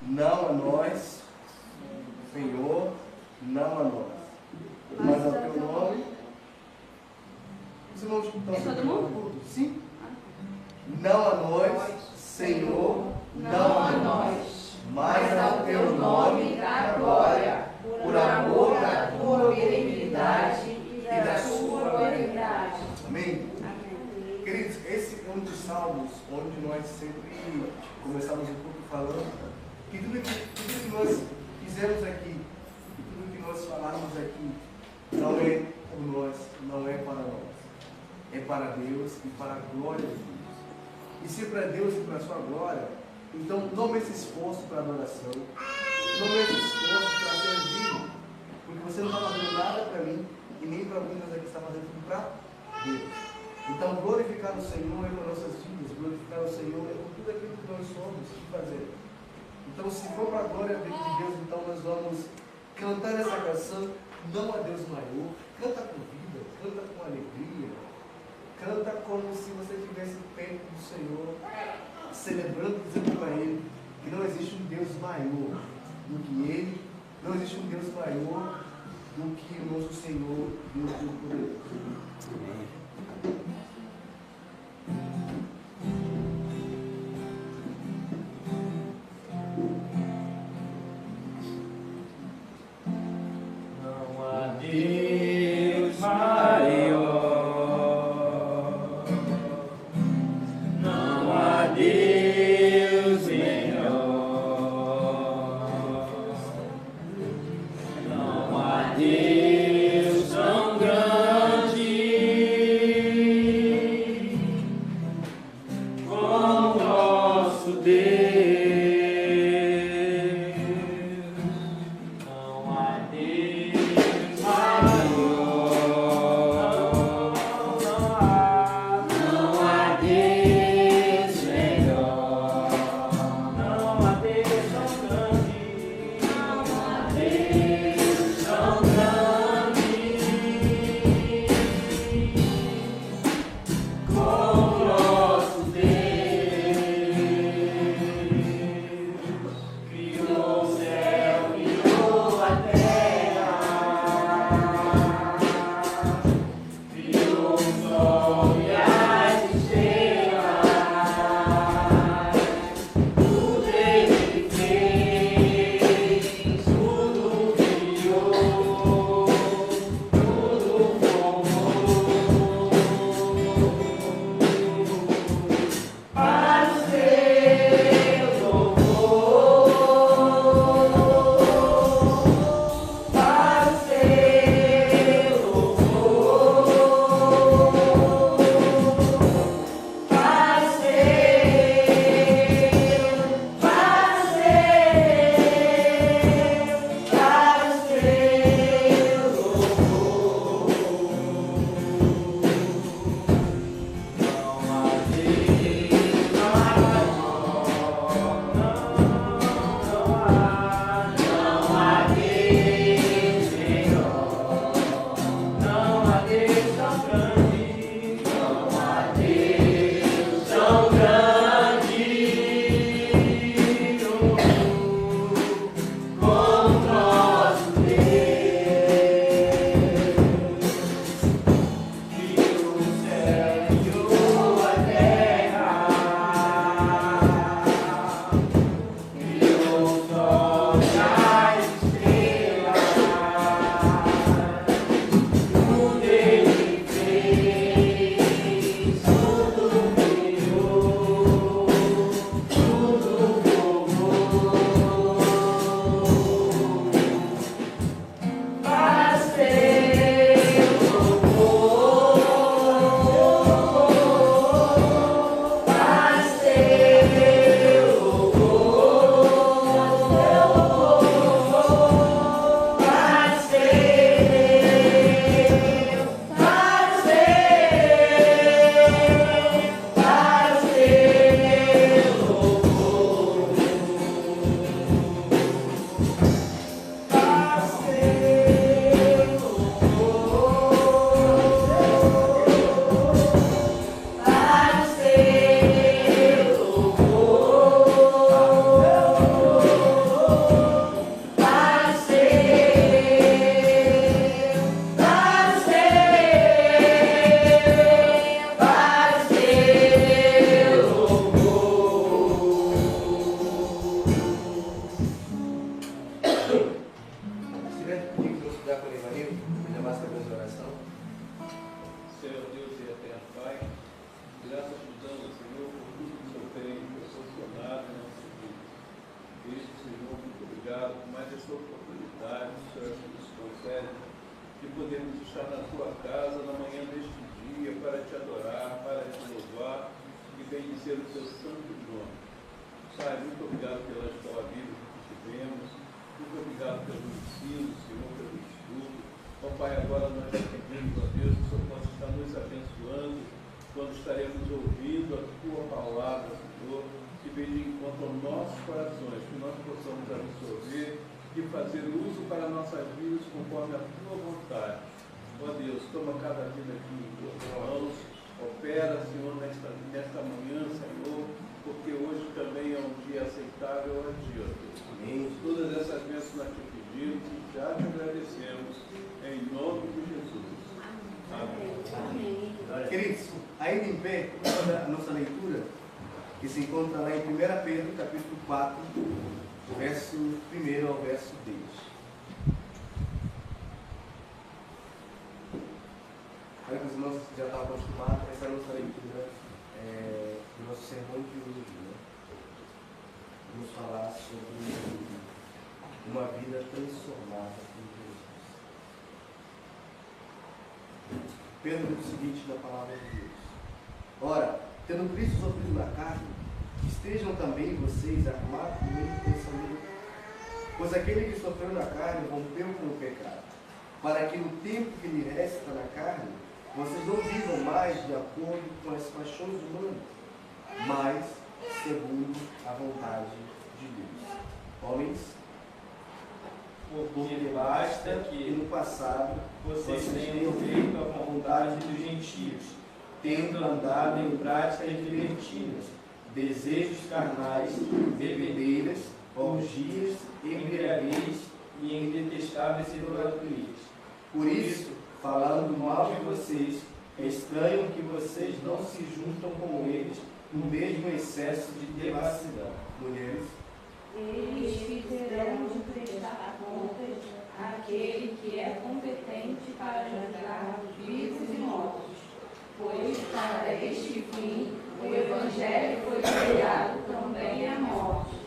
não a nós, Senhor, não a nós, mas ao teu nome. Os irmãos estão sabendo? Sim. Não a nós, Senhor, não a nós, mas ao teu nome a glória, por amor da tua benignidade e da sua benignidade. Amém? Amém. Queridos, esse é um dos salmos onde nós sempre começamos um pouco falando que tudo que nós fizemos aqui, tudo que nós falarmos aqui, não é por nós, não é para nós. É para Deus e para a glória de Deus. E se para Deus e para a sua glória, então tome esse esforço para adoração, tome esse esforço para servir, porque você não está fazendo nada para mim e nem para mim, mas aqui está fazendo tudo para Deus. Então glorificar o Senhor é com nossas vidas, glorificar o Senhor é com tudo aquilo que nós somos e fazemos. Então se for para a glória de Deus, então nós vamos cantar essa canção, não a Deus maior, canta com vida, canta com alegria. Canta como se você estivesse perto do Senhor, celebrando, dizendo para Ele que não existe um Deus maior do que Ele, não existe um Deus maior do que o nosso Senhor, Deus Todo-Poderoso. Não há Deus maior. Deus melhor, não há Deus tão grande. obrigado por mais esta oportunidade, Senhor, que nos concede de podermos estar na tua casa na manhã deste dia para te adorar, para te louvar e bendizer o teu santo nome. Pai, muito obrigado pela escola bíblica que tivemos, muito obrigado pelo ensino, Senhor, pelo estudo. Ó Pai, agora nós te pedimos, ó Deus, que o Senhor possa estar nos abençoando quando estaremos ouvindo a tua palavra, Senhor, que vem de encontro aos nossos corações, que nós possamos absorver e fazer uso para nossas vidas conforme a tua vontade. Ó Deus, toma cada vida aqui em tuas mãos, opera, Senhor, nesta manhã, Senhor, porque hoje também é um dia aceitável a ti, ó Deus. Amém. Todas essas bênçãos nós te pedimos e já te agradecemos, em nome de Jesus. Amém. Amém. Queridos, ainda em pé, a nossa leitura, que se encontra lá em 1 Pedro, capítulo 4, verso 1 ao verso 10. Olha que os irmãos já estavam acostumados, essa é a nossa leitura do nosso sermão de hoje, né? Vamos falar sobre uma vida transformada por Jesus. Pedro diz o seguinte na palavra de Deus: ora, tendo Cristo sofrido na carne, estejam também vocês armados com ele pensamento. Pois aquele que sofreu na carne rompeu com o pecado, para que no tempo que lhe resta na carne, vocês não vivam mais de acordo com as paixões humanas, mas segundo a vontade de Deus. Homens, porque basta que no passado vocês tenham feito a vontade dos gentios, tendo andado em práticas libertinas, desejos carnais, bebedeiras, orgias, embriaguez e em detestáveis idolatrias. Por isso, falando mal de vocês, é estranho que vocês não se juntam com eles no mesmo excesso de devassidão. Mulheres, eles fizeram de prestar contas àquele que é competente para julgar os vivos e mortos, pois para este fim o Evangelho foi pregado também a mortos,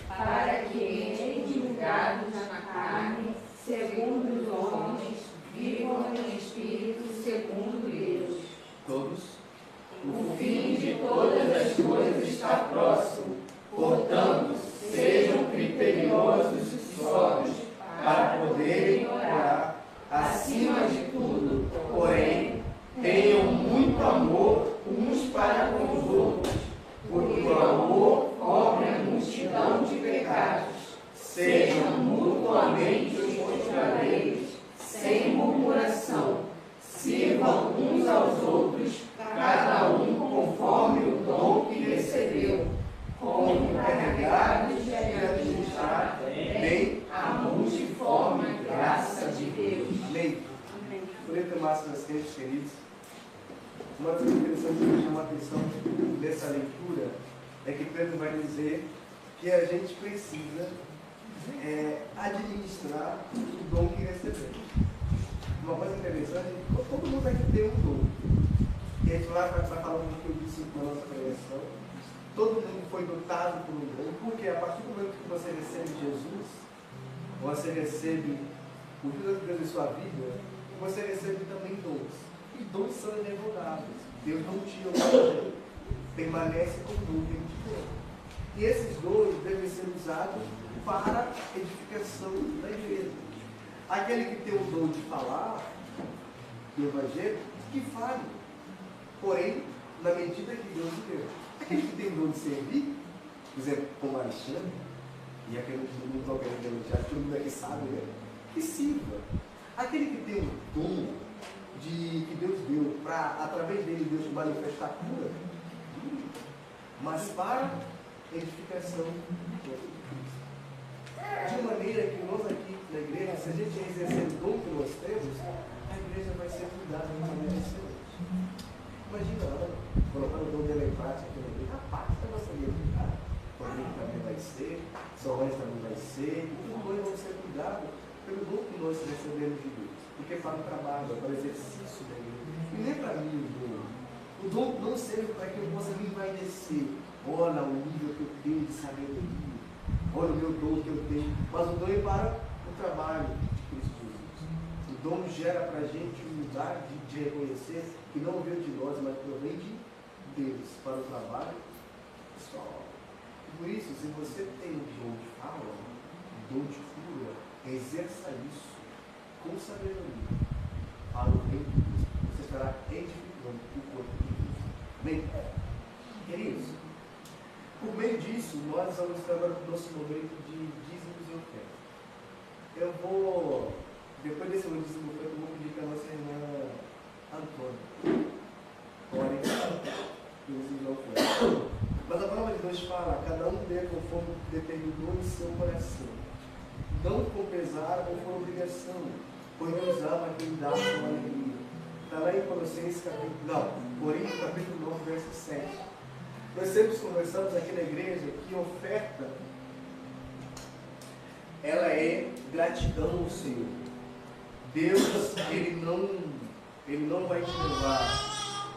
para que eles, julgados na carne, segundo os homens, vivam no Espírito segundo Deus. todos, O fim de todas as coisas está próximo, portanto, sejam criteriosos e sóbrios para poderem orar. Acima de tudo, porém, tenham muito amor uns para com os outros, porque o amor cobre a multidão de pecados. Sejam mutuamente hospitaleiros, sem murmuração. Sirvam uns aos outros, cada um conforme o dom que recebeu, como encarregados de administrar bem a multiforme graça de Deus. amém. Por isso, máximas queridos, uma das coisas interessantes que me chama a atenção nessa leitura é que Pedro vai dizer que a gente precisa administrar o dom que recebemos. Uma coisa interessante, todo mundo aqui tem um dom. E a gente vai falar um pouquinho disso na nossa pregação. Todo mundo foi dotado por um dom, porque a partir do momento que você recebe Jesus, você recebe o Filho de Deus em sua vida, você recebe também dons. E dons são irrevogáveis. Deus não tira o dom, permanece com o dom que Ele te deu. E esses dons devem ser usados para a edificação da igreja. Aquele que tem o dom de falar do Evangelho, que fale. Porém, na medida que Deus lhe deu. Aquele que tem o dom de servir, por exemplo, como Alexandre, e aquele que todo mundo está organizando já, todo mundo aqui sabe, né? Que sirva. Aquele que tem o dom que Deus deu, para, através dele, Deus manifestar a cura, mas para edificação de Cristo. De maneira que nós aqui na igreja, se a gente exercer o dom que nós temos, a igreja vai ser cuidada de maneira excelente. Imagina, colocando o dom dela em prática aqui na igreja, rapaz, a nossa igreja, o amigo também vai ser, Solange também vai ser, e tudo nós vamos ser cuidados pelo dom que nós recebemos de Deus. Porque para o trabalho, para o exercício da igreja. E nem para mim o dom. O dom não serve para que eu possa me envaidecer. Olha o nível que eu tenho de sabedoria. olha o meu dom que eu tenho, mas o dom é para o trabalho de Cristo Jesus. O dom gera para a gente humildade de reconhecer que não veio de nós, mas provém de Deus para o trabalho pessoal. Por isso, se você tem um dom de fala, um dom de cura, exerça isso com sabedoria para o reino de Deus. Você estará edificando o corpo de Deus. Bem, queridos, por meio disso, nós vamos estar agora no nosso momento de dízimos e ofertas. Eu vou, depois desse momento de dízimo e oferta, eu vou pedir para a nossa irmã Antônia. Orem pelos dízimos e ofertas. Mas a palavra de Deus fala, cada um dê conforme determinou em seu coração. Não com pesar ou por obrigação, pois Deus ama quem dá com alegria. Está lá em Coríntios capítulo 9, verso 7. Nós sempre conversamos aqui na igreja que oferta, ela é gratidão ao Senhor. Deus, Ele não vai te levar,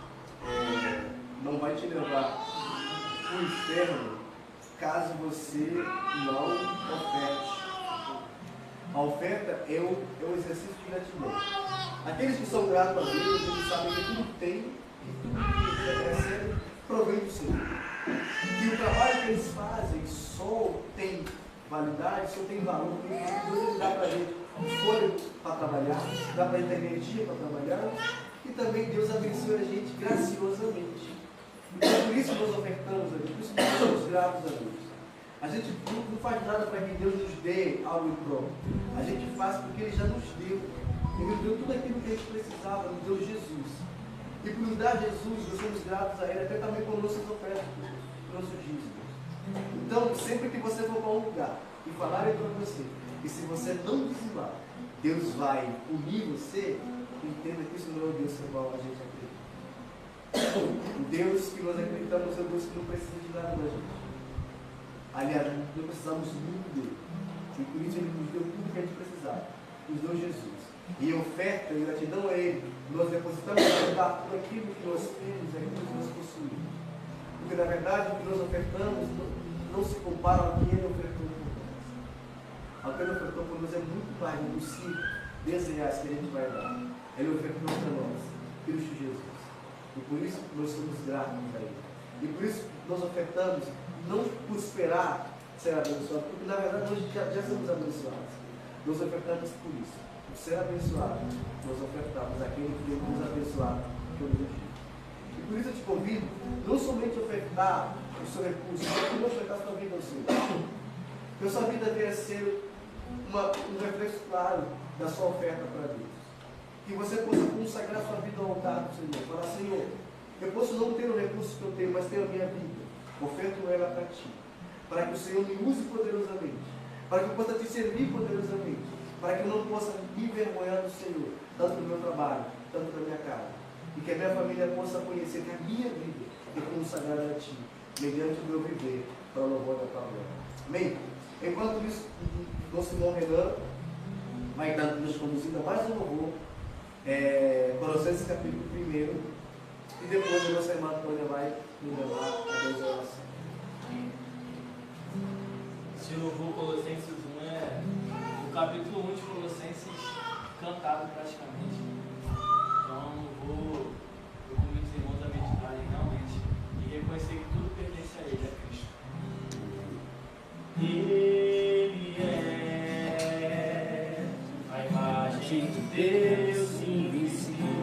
não vai te levar para o inferno caso você não oferte. A oferta é o exercício de gratidão. Aqueles que são gratos a Deus, eles sabem que tudo tem e tudo que recebe provém do Senhor. Que o trabalho que eles fazem só tem validade, só tem valor, porque Deus dá para a gente fôlego para trabalhar, dá para a gente energia para trabalhar, e também Deus abençoa a gente graciosamente. Então, por isso nós ofertamos a Deus, por isso nós somos gratos a Deus. A gente não faz nada para que Deus nos dê algo em prol. A gente faz porque Ele já nos deu. Ele nos deu tudo aquilo que a gente precisava, nos deu Jesus. E por nos dar Jesus, nós somos gratos a Ele, até também com nossas ofertas, com nossos dízimos. Então, sempre que você for para um lugar e falarem para você, e se você não dizimar, Deus vai punir você, entenda que isso não é o Deus que a gente acredita. O Deus que nós acreditamos é o Deus que não precisa de nada da gente. Aliás, não precisamos muito dele. E por isso Ele nos deu tudo que a gente precisava. Nos deu Jesus. E oferta e gratidão a Ele, nós depositamos a dar tudo aquilo que nós temos, aquilo que nós possuímos. Porque na verdade o que nós ofertamos não se compara ao que Ele ofertou por nós. O que Ele ofertou por nós é muito mais do que os 10 reais que a gente vai dar. Ele ofertou para nós, Cristo Jesus. E por isso nós somos gratos a Ele. E por isso nós ofertamos, não por esperar ser abençoados, porque na verdade nós já somos abençoados. Nós ofertamos por isso. Por ser abençoado, nós ofertamos aquele que Deus nos abençoado, que eu nos digo. E por isso eu te convido, não somente ofertar o seu recurso, mas também ofertar a sua vida ao Senhor. Que a sua vida venha ser um reflexo claro da sua oferta para Deus. Que você possa consagrar a sua vida ao altar do Senhor. Falar, Senhor, eu posso não ter o recurso que eu tenho, mas tenho a minha vida. Oferto ela para ti. Para que o Senhor me use poderosamente. Para que eu possa te servir poderosamente. Para que eu não possa me envergonhar do Senhor, tanto no meu trabalho, tanto na minha casa. E que a minha família possa conhecer que a minha vida é consagrada a ti, mediante o meu viver, para o louvor da tua glória. Amém? Enquanto isso, nosso irmão Renan vai estar nos conduzindo a mais um louvor, Colossenses capítulo 1, e depois a nossa irmã Antônia vai nos levar a Deus a oração. Esse louvor Colossenses 1 é o capítulo 1 de Colossenses cantado praticamente. Então eu convido os irmãos a meditarem realmente e reconhecer que tudo pertence a Ele, a Cristo. Ele é a imagem de Deus invisível.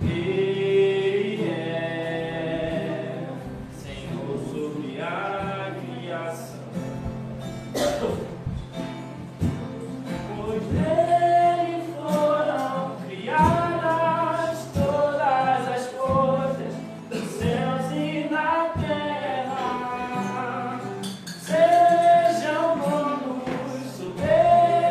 Ele é Senhor sobre a criação. Pois dele foram criadas todas as coisas, nos céus e na terra. Sejam donos, soberanos.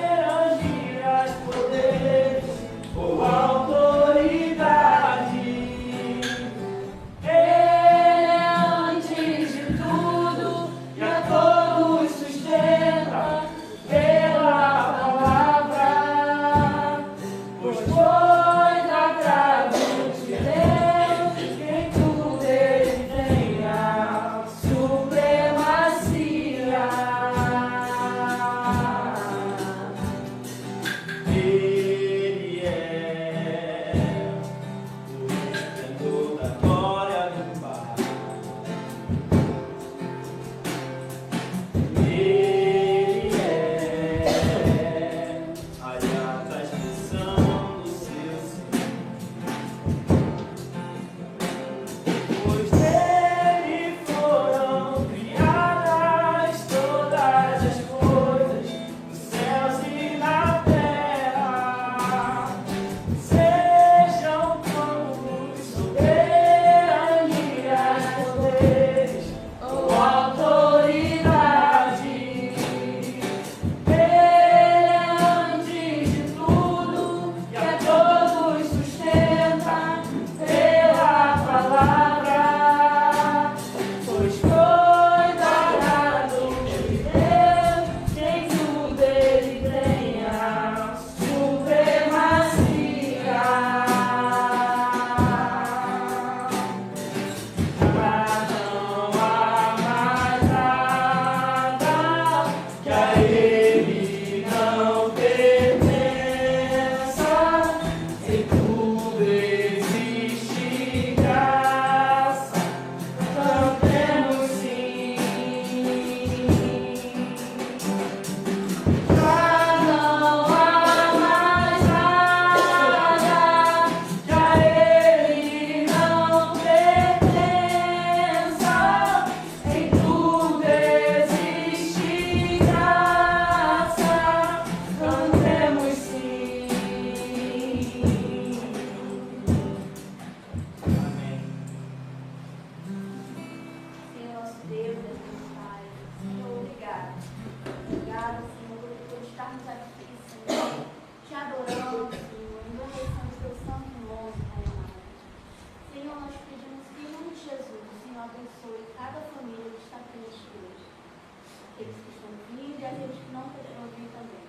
aqueles que estão vindo e aqueles que não poderão vir também.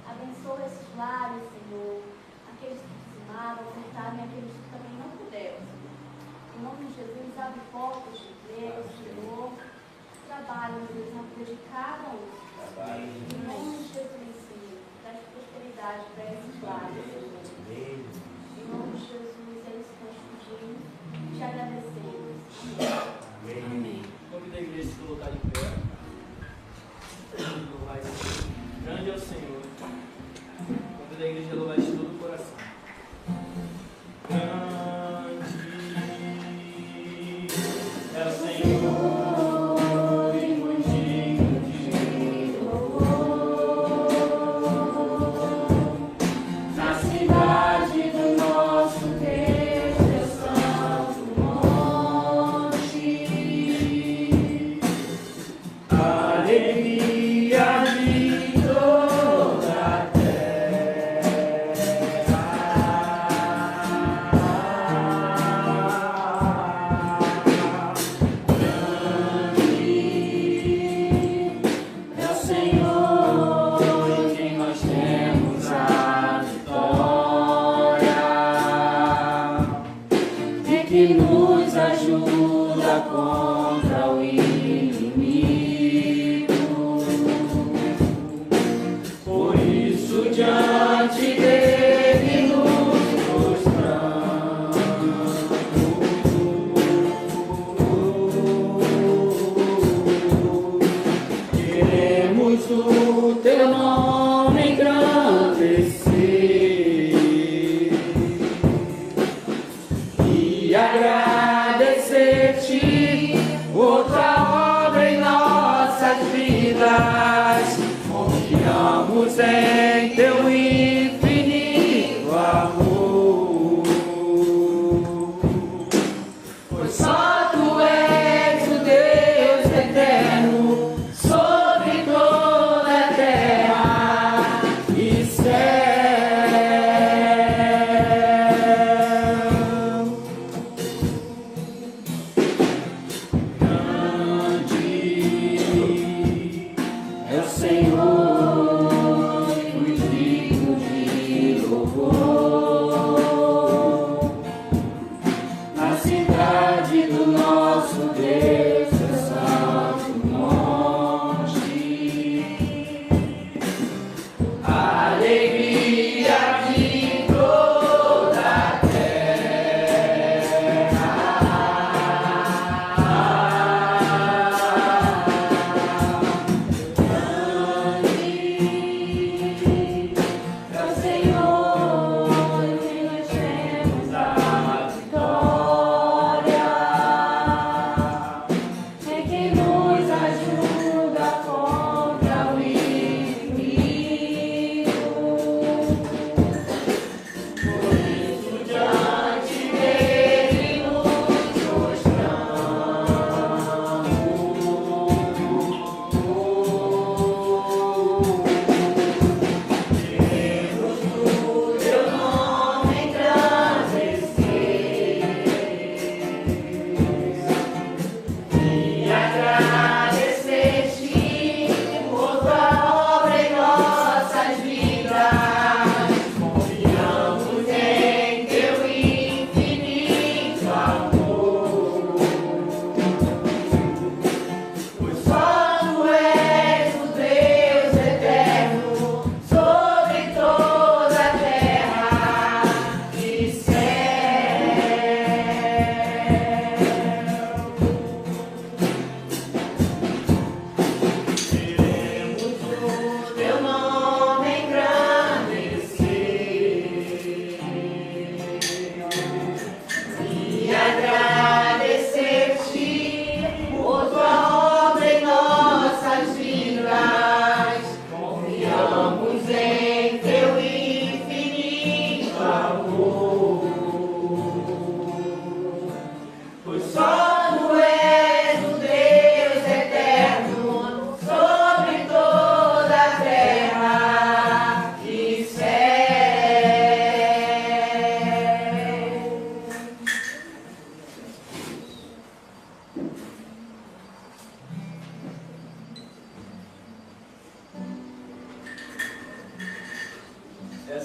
Abençoa esses lares, Senhor, aqueles que dizimaram, ofertaram e aqueles que também não puderam, Senhor. Em nome de Jesus, abre portas de emprego, Senhor. Trabalho, Deus, na vida de cada um. Em nome de Jesus, Senhor, traz prosperidade para esses lares, Senhor. Em nome de Jesus, eles nós pedimos e te agradecemos. Amém. Amém. Convido a igreja a se colocar de pé. Louvar esse Deus. Grande é o Senhor. Convido a igreja a louvar de todo o coração. Grande é o Senhor. Que nos ajuda contra o inimigo. Por isso, diante dele nos prostramos. Queremos o teu nome engrandecer e agradecer-te outra obra em nossas vidas. Confiamos em teu infinito amor, pois só tu és o Deus eterno sobre toda a terra e céu. Senhor, os dignos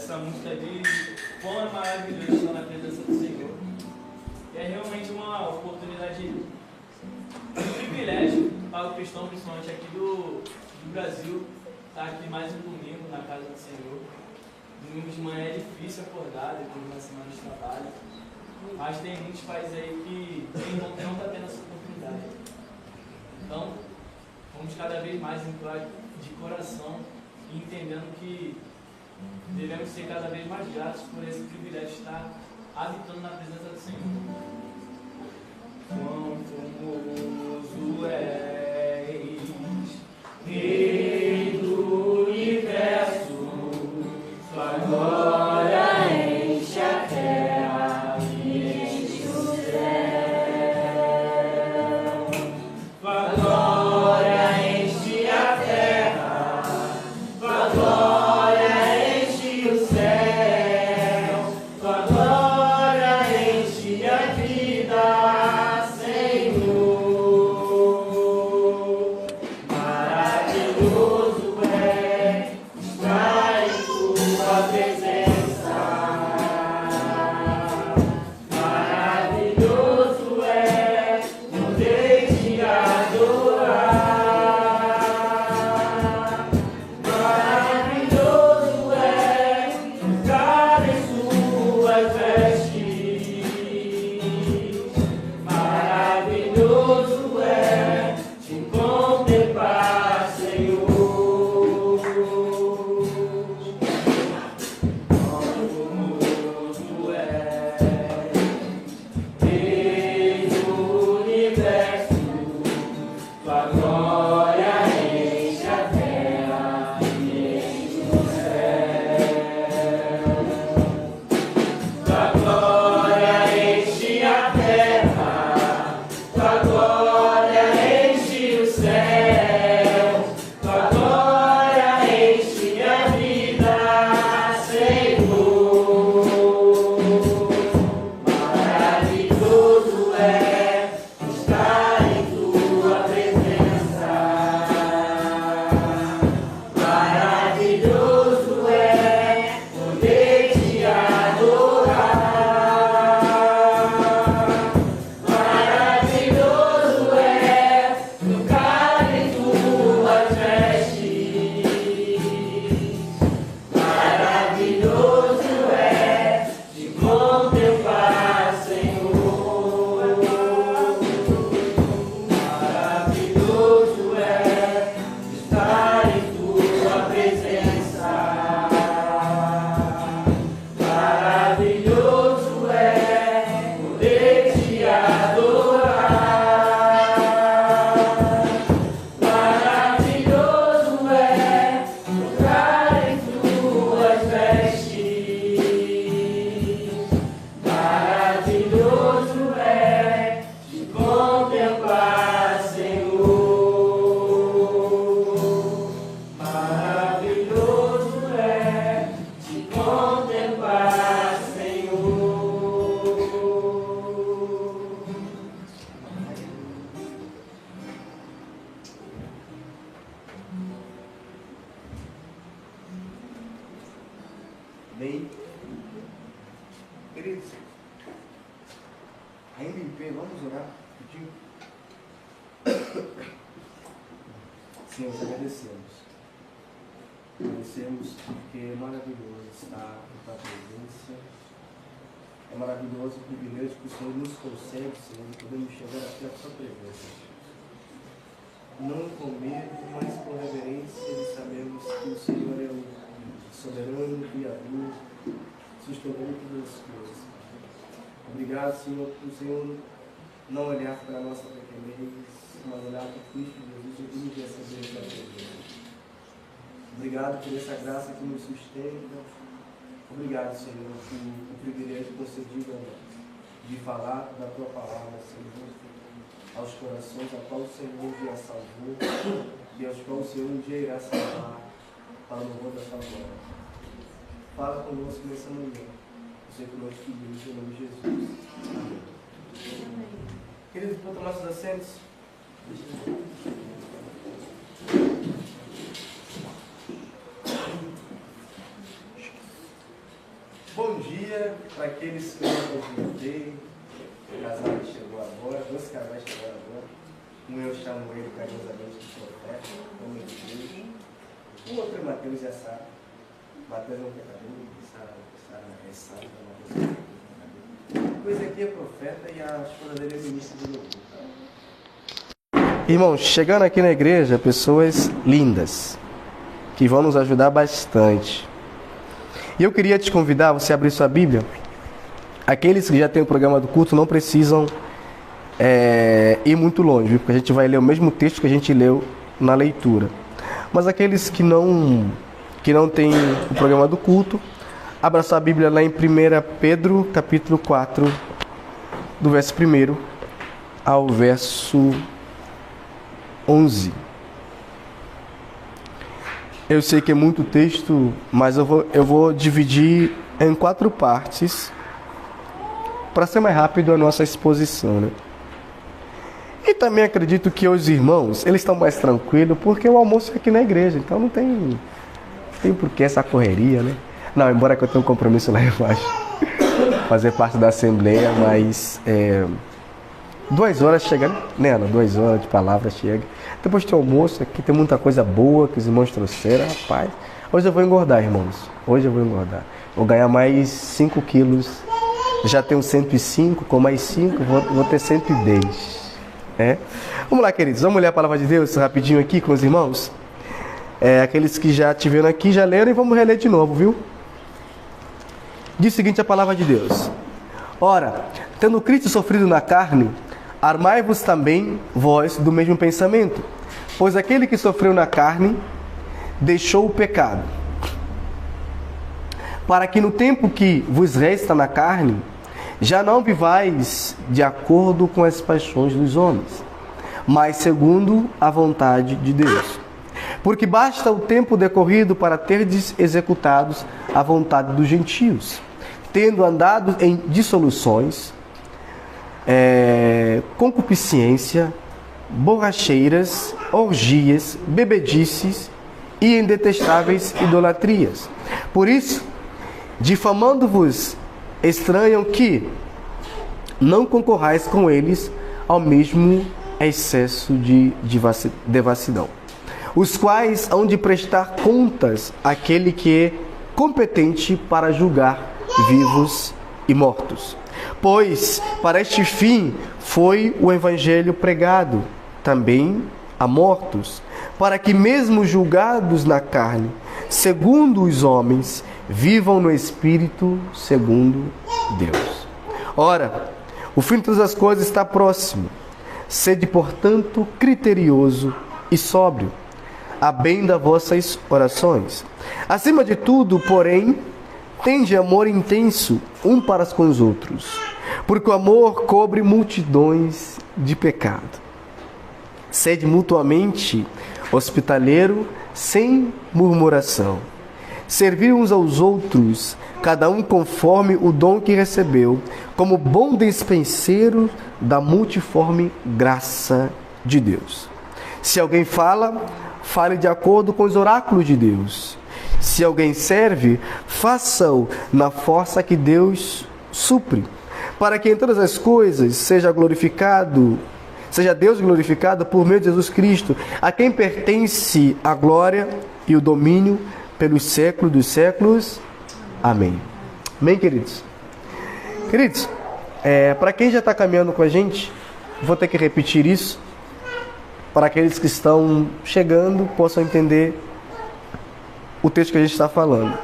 essa música diz quão é maravilhoso estar na presença do Senhor. E é realmente uma oportunidade, um privilégio para o cristão, principalmente aqui do Brasil, estar aqui mais um domingo na casa do Senhor. Domingo de manhã é difícil acordar depois de uma semana de trabalho, mas tem muitos países aí que não está tendo essa oportunidade. Então, vamos cada vez mais entrar de coração e entendendo que devemos ser cada vez mais gratos por esse privilégio de estar habitando na presença do Senhor. Quão formoso és, Rei do Universo, tua glória enche a terra e enche o céu. Tua glória enche a terra, tua glória enche o céu, tua glória enche a vida, Senhor. Maravilhoso é estar em tua presença. Maravilhoso é poder te adorar. Maravilhoso é ficar em suas vestes. Maravilhoso é te contemplar, Senhor. Formoso é, Rei do Universo, tua glória enche a terra e enche o céu. Tua glória enche a terra, tua glória enche o céu, tua glória enche a vida, Senhor. Maravilhoso é estar em tua presença. Maravilhoso é poder te adorar. Maravilhoso é tocar em tuas vestes. Maravilhoso é te contemplar, Senhor. Maravilhoso é estar em tua presença. Maravilhoso é poder te adorar. Maravilhoso é tocar em tuas vestes. Maravilhoso é te contemplar, Senhor. Maravilhoso é te contemplar, Senhor. Bem, queridos, ainda em pé, vamos orar rapidinho. Senhor, te agradecemos. Agradecemos porque é maravilhoso estar em tua presença. É maravilhoso o privilégio que o Senhor nos concede, Senhor, de podermos chegar até a tua presença. Não com medo, mas com reverência, e sabemos que o Senhor é o soberano, criador, sustentador de todas as coisas. Obrigado, Senhor, por o Senhor não olhar para a nossa pequenez, mas olhar para Cristo Jesus e nos receber da presença. Obrigado por essa graça que nos sustenta. Obrigado, Senhor, por o privilégio concedido a nós de falar da tua palavra, Senhor, aos corações a qual o Senhor já salvou e aos quais o Senhor um dia irá salvar para o louvor da tua glória. Fala conosco nessa manhã. Eu sei que nós pedimos em nome de Jesus. Amém. Queridos, por nossos assentos. dia para aqueles que não conseguiram ver. O casal que chegou agora, 2 casais chegaram agora. Um eu chamo ele carinhosamente de profeta, homem de Deus. O outro é Mateus e a Sara. Mateus é um pecador, Sara é santa, pois aqui é profeta e a esposa dele é ministra de louvor. Irmãos, chegando aqui na igreja, pessoas lindas, que vão nos ajudar bastante. E eu queria te convidar, você abrir sua Bíblia. Aqueles que já têm o programa do culto não precisam ir muito longe, viu? Porque a gente vai ler o mesmo texto que a gente leu na leitura. Mas aqueles que não têm o programa do culto, abra sua Bíblia lá em 1 Pedro, capítulo 4, do verso 1 ao verso 11. Eu sei que é muito texto, mas eu vou dividir em 4 partes para ser mais rápido a nossa exposição, né? E também acredito que os irmãos, eles estão mais tranquilos porque o almoço é aqui na igreja, então não tem por que essa correria, né? Não, embora que eu tenha um compromisso lá embaixo, fazer parte da assembleia, mas 2 horas chega, né? 2 horas de palavra chega. Depois tem almoço, aqui tem muita coisa boa que os irmãos trouxeram, rapaz. Hoje eu vou engordar, irmãos. Hoje eu vou engordar. Vou ganhar mais 5 quilos. Já tenho 105, com mais 5, vou ter 110. Vamos lá, queridos. Vamos ler a palavra de Deus rapidinho aqui com os irmãos. Aqueles que já estiveram aqui, já leram e vamos reler de novo, viu? Diz o seguinte a palavra de Deus. Ora, tendo Cristo sofrido na carne, armai-vos também vós do mesmo pensamento. Pois aquele que sofreu na carne, deixou o pecado. Para que no tempo que vos resta na carne, já não vivais de acordo com as paixões dos homens, mas segundo a vontade de Deus. Porque basta o tempo decorrido para terdes executados a vontade dos gentios, tendo andado em dissoluções, concupiscência, borracheiras, orgias, bebedices e em detestáveis idolatrias. Por isso, difamando-vos, estranham que não concorrais com eles ao mesmo excesso de devassidão, os quais hão de prestar contas àquele que é competente para julgar vivos e mortos. Pois para este fim foi o evangelho pregado também a mortos, para que mesmo julgados na carne, segundo os homens, vivam no Espírito segundo Deus. Ora, o fim de todas as coisas está próximo. Sede, portanto, criterioso e sóbrio, a bem das vossas orações. Acima de tudo, porém, tende amor intenso um para com os outros, porque o amor cobre multidões de pecado. Sede mutuamente hospitaleiro, sem murmuração. Servir uns aos outros, cada um conforme o dom que recebeu, como bom despenseiro da multiforme graça de Deus. Se alguém fala, fale de acordo com os oráculos de Deus. Se alguém serve, faça-o na força que Deus supre, para que em todas as coisas seja Deus glorificado por meio de Jesus Cristo, a quem pertence a glória e o domínio pelos séculos dos séculos. Amém. Amém, queridos? Queridos, para quem já está caminhando com a gente, vou ter que repetir isso, para aqueles que estão chegando possam entender o texto que a gente está falando.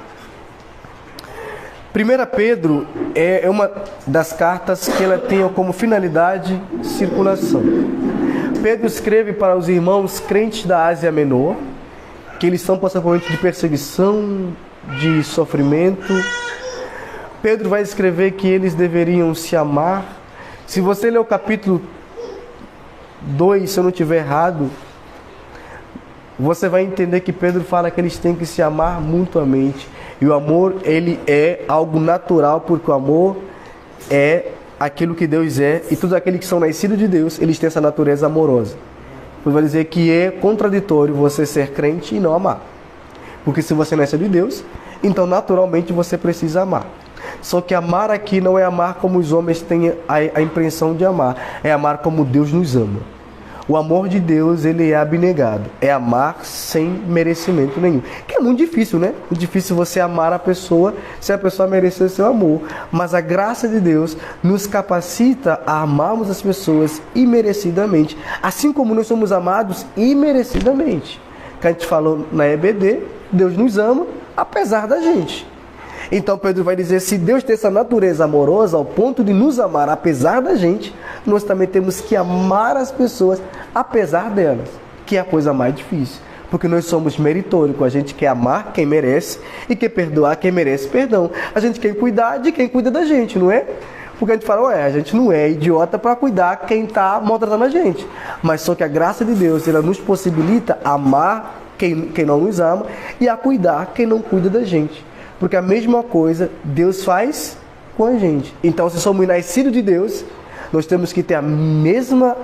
1 Pedro é uma das cartas que ela tem como finalidade circulação. Pedro escreve para os irmãos crentes da Ásia Menor, que eles estão passando por um momento de perseguição, de sofrimento. Pedro vai escrever que eles deveriam se amar. Se você ler o capítulo 2, se eu não estiver errado, você vai entender que Pedro fala que eles têm que se amar mutuamente. E o amor, ele é algo natural, porque o amor é aquilo que Deus é. E todos aqueles que são nascidos de Deus, eles têm essa natureza amorosa. Vai dizer que é contraditório você ser crente e não amar. Porque se você nasceu de Deus, então naturalmente você precisa amar. Só que amar aqui não é amar como os homens têm a impressão de amar, é amar como Deus nos ama. O amor de Deus, ele é abnegado, é amar sem merecimento nenhum. Que é muito difícil, né? Muito difícil você amar a pessoa se a pessoa merecer seu amor. Mas a graça de Deus nos capacita a amarmos as pessoas imerecidamente, assim como nós somos amados imerecidamente. Que a gente falou na EBD, Deus nos ama apesar da gente. Então Pedro vai dizer, se Deus tem essa natureza amorosa ao ponto de nos amar apesar da gente, nós também temos que amar as pessoas apesar delas, que é a coisa mais difícil. Porque nós somos meritóricos, a gente quer amar quem merece e quer perdoar quem merece perdão. A gente quer cuidar de quem cuida da gente, não é? Porque a gente fala, a gente não é idiota para cuidar quem está maltratando a gente. Mas só que a graça de Deus, ela nos possibilita amar quem não nos ama e a cuidar quem não cuida da gente. Porque a mesma coisa Deus faz com a gente. Então, se somos nascidos de Deus, nós temos que ter a mesma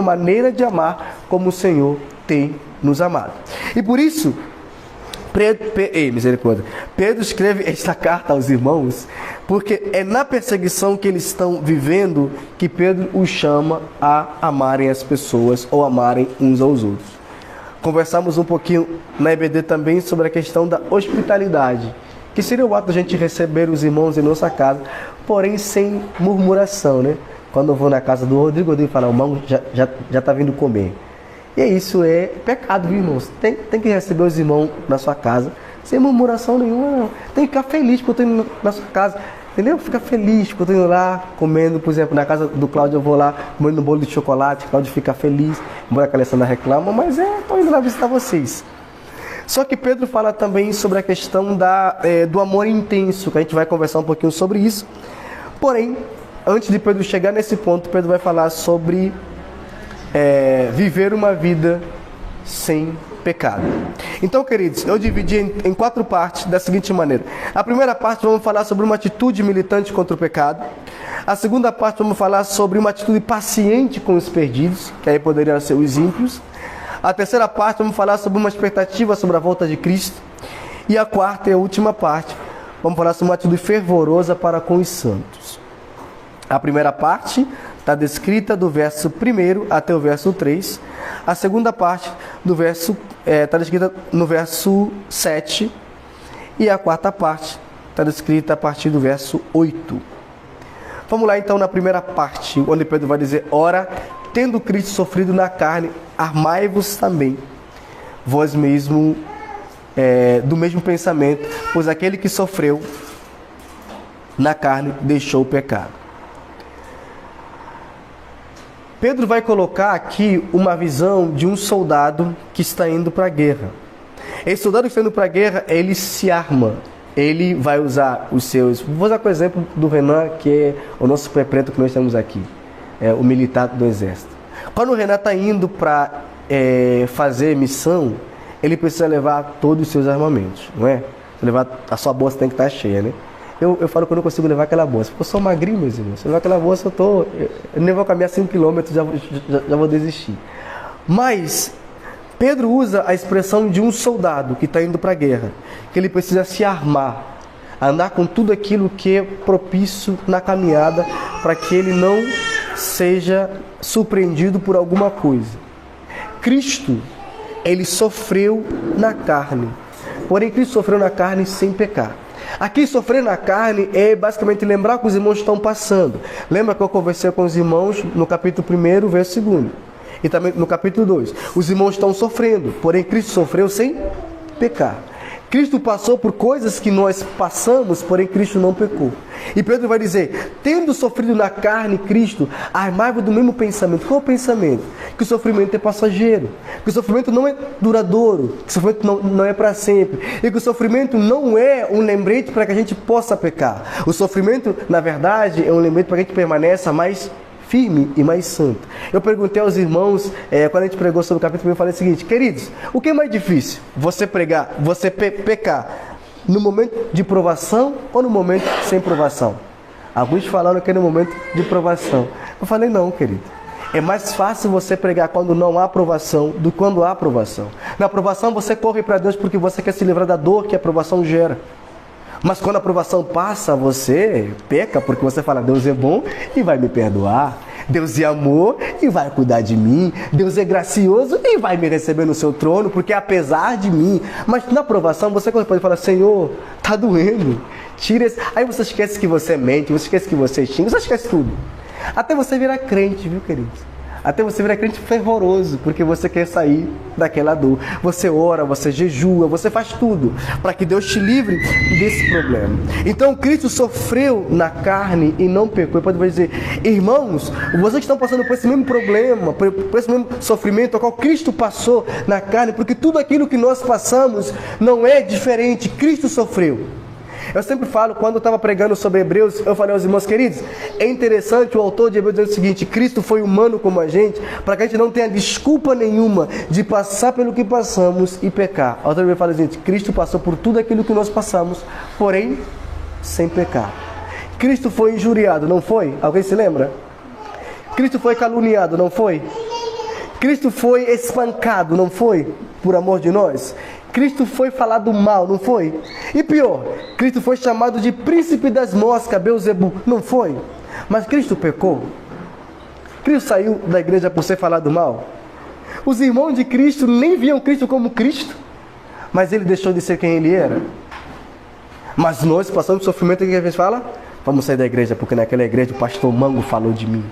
maneira de amar como o Senhor tem nos amado. E por isso, Pedro escreve esta carta aos irmãos, porque é na perseguição que eles estão vivendo que Pedro os chama a amarem as pessoas ou amarem uns aos outros. Conversamos um pouquinho na EBD também sobre a questão da hospitalidade, que seria o ato de a gente receber os irmãos em nossa casa, porém sem murmuração, né? Quando eu vou na casa do Rodrigo, eu falo, o irmão já está vindo comer. E isso é pecado, viu, irmãos? Tem que receber os irmãos na sua casa, sem murmuração nenhuma, não. Tem que ficar feliz porque eu estou indo na sua casa, entendeu? Fica feliz porque eu estou indo lá, comendo, por exemplo, na casa do Cláudio eu vou lá, comendo um bolo de chocolate, o Cláudio fica feliz, embora a Alessandra reclama, mas estou indo lá visitar vocês. Só que Pedro fala também sobre a questão do amor intenso, que a gente vai conversar um pouquinho sobre isso. Porém, antes de Pedro chegar nesse ponto, Pedro vai falar sobre viver uma vida sem pecado. Então, queridos, eu dividi em 4 partes da seguinte maneira. A primeira parte vamos falar sobre uma atitude militante contra o pecado. A segunda parte vamos falar sobre uma atitude paciente com os perdidos, que aí poderiam ser os ímpios. A terceira parte vamos falar sobre uma expectativa sobre a volta de Cristo. E a quarta e a última parte vamos falar sobre uma atitude fervorosa para com os santos. A primeira parte está descrita do verso 1 até o verso 3. A segunda parte do verso está descrita no verso 7. E a quarta parte está descrita a partir do verso 8. Vamos lá então na primeira parte, onde Pedro vai dizer, ora, tendo Cristo sofrido na carne, armai-vos também, vós mesmo, do mesmo pensamento, pois aquele que sofreu na carne deixou o pecado. Pedro vai colocar aqui uma visão de um soldado que está indo para a guerra. Esse soldado que está indo para a guerra, ele se arma. Ele vai usar os seus... Vou usar o exemplo do Renan, que é o nosso pré-preto que nós temos aqui. O militar do exército. Quando o Renan está indo para fazer missão, ele precisa levar todos os seus armamentos, não é? A sua bolsa tem que estar cheia, né? Eu falo que eu não consigo levar aquela bolsa, porque eu sou magrinho, meus irmãos. Se eu levar aquela bolsa, eu nem vou caminhar 5 km, já vou desistir. Mas Pedro usa a expressão de um soldado que está indo para a guerra, que ele precisa se armar, andar com tudo aquilo que é propício na caminhada, para que ele não seja surpreendido por alguma coisa. Cristo, ele sofreu na carne, porém Cristo sofreu na carne sem pecar. Aqui sofrer na carne é basicamente lembrar que os irmãos estão passando. Lembra que eu conversei com os irmãos no capítulo 1, verso 2. E também no capítulo 2. Os irmãos estão sofrendo, porém Cristo sofreu sem pecar. Cristo passou por coisas que nós passamos, porém Cristo não pecou. E Pedro vai dizer, tendo sofrido na carne Cristo, armai-vos do mesmo pensamento. Qual é o pensamento? Que o sofrimento é passageiro, que o sofrimento não é duradouro, que o sofrimento não é para sempre, e que o sofrimento não é um lembrete para que a gente possa pecar. O sofrimento, na verdade, é um lembrete para que a gente permaneça mais firme e mais santo. Eu perguntei aos irmãos, quando a gente pregou sobre o capítulo 1, eu falei o seguinte, queridos, o que é mais difícil? Você pregar, você pecar no momento de provação ou no momento sem provação? Alguns falaram que é no momento de provação. Eu falei, não, querido. É mais fácil você pregar quando não há aprovação do que quando há aprovação. Na aprovação você corre para Deus porque você quer se livrar da dor que a aprovação gera. Mas quando a aprovação passa, você peca, porque você fala, Deus é bom e vai me perdoar. Deus é amor e vai cuidar de mim. Deus é gracioso e vai me receber no seu trono, porque apesar de mim. Mas na aprovação você pode falar, Senhor, tá doendo. Tira esse... Aí você esquece que você mente, você esquece que você xinga, você esquece tudo. Até você virar crente, viu, queridos? Até você virar crente fervoroso, porque você quer sair daquela dor. Você ora, você jejua, você faz tudo para que Deus te livre desse problema. Então Cristo sofreu na carne e não pecou. E pode dizer, irmãos, vocês estão passando por esse mesmo problema, por esse mesmo sofrimento ao qual Cristo passou na carne, porque tudo aquilo que nós passamos não é diferente. Cristo sofreu. Eu sempre falo, quando eu estava pregando sobre Hebreus, eu falei aos irmãos queridos, é interessante o autor de Hebreus dizer o seguinte, Cristo foi humano como a gente, para que a gente não tenha desculpa nenhuma de passar pelo que passamos e pecar. O autor de Hebreus fala o seguinte, Cristo passou por tudo aquilo que nós passamos, porém, sem pecar. Cristo foi injuriado, não foi? Alguém se lembra? Cristo foi caluniado, não foi? Cristo foi espancado, não foi? Por amor de nós? Cristo foi falado mal, não foi? E pior, Cristo foi chamado de príncipe das moscas, Beelzebub, não foi? Mas Cristo pecou? Cristo saiu da igreja por ser falado mal? Os irmãos de Cristo nem viam Cristo como Cristo, mas ele deixou de ser quem ele era. Mas nós passamos sofrimento, o que a gente fala? Vamos sair da igreja, porque naquela igreja o pastor Mango falou de mim.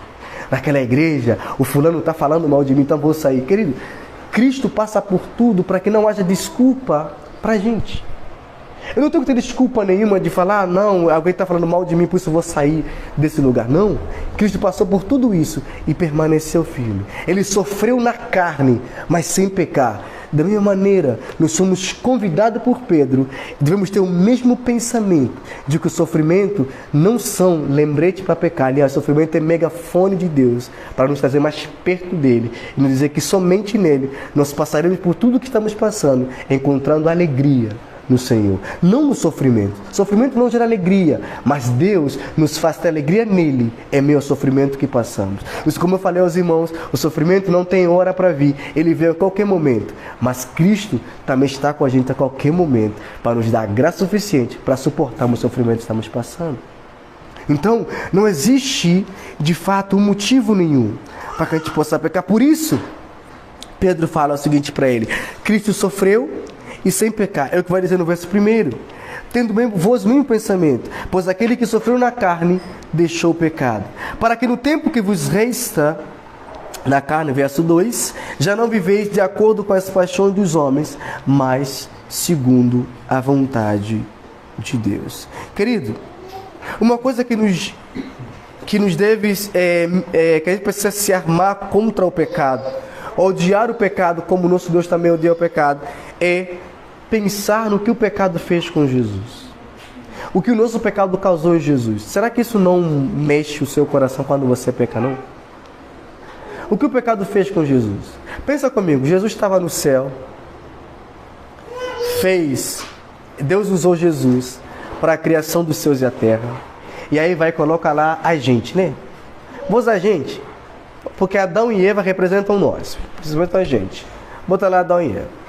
Naquela igreja o fulano está falando mal de mim, então vou sair. Querido, Cristo passa por tudo para que não haja desculpa para a gente. Eu não tenho que ter desculpa nenhuma de falar, não, alguém está falando mal de mim, por isso eu vou sair desse lugar. Não, Cristo passou por tudo isso e permaneceu firme. Ele sofreu na carne, mas sem pecar. Da mesma maneira, nós somos convidados por Pedro, devemos ter o mesmo pensamento de que o sofrimento não são lembrete para pecar. Aliás, o sofrimento é megafone de Deus para nos trazer mais perto dele e nos dizer que somente nele nós passaremos por tudo que estamos passando, encontrando alegria no Senhor, não no sofrimento. Sofrimento não gera alegria, mas Deus nos faz ter alegria nele, é meio sofrimento que passamos. Isso, como eu falei aos irmãos, o sofrimento não tem hora para vir, ele vem a qualquer momento, mas Cristo também está com a gente a qualquer momento, para nos dar graça suficiente para suportarmos o sofrimento que estamos passando. Então, não existe de fato um motivo nenhum para que a gente possa pecar. Por isso, Pedro fala o seguinte para ele, Cristo sofreu e sem pecar. É o que vai dizer no verso 1. Tendo vós mesmo pensamento, pois aquele que sofreu na carne deixou o pecado, para que no tempo que vos resta na carne, verso 2, já não viveis de acordo com as paixões dos homens, mas segundo a vontade de Deus. Querido, uma coisa que nos deve, que a gente precisa se armar contra o pecado, odiar o pecado como o nosso Deus também odeia o pecado, é pensar no que o pecado fez com Jesus. O que o nosso pecado causou em Jesus. Será que isso não mexe o seu coração quando você peca, não? O que o pecado fez com Jesus? Pensa comigo, Jesus estava no céu, Deus usou Jesus para a criação dos céus e a terra. E aí vai colocar lá a gente, né? Vou usar a gente, porque Adão e Eva representam nós, principalmente a gente. Bota lá Adão e Eva.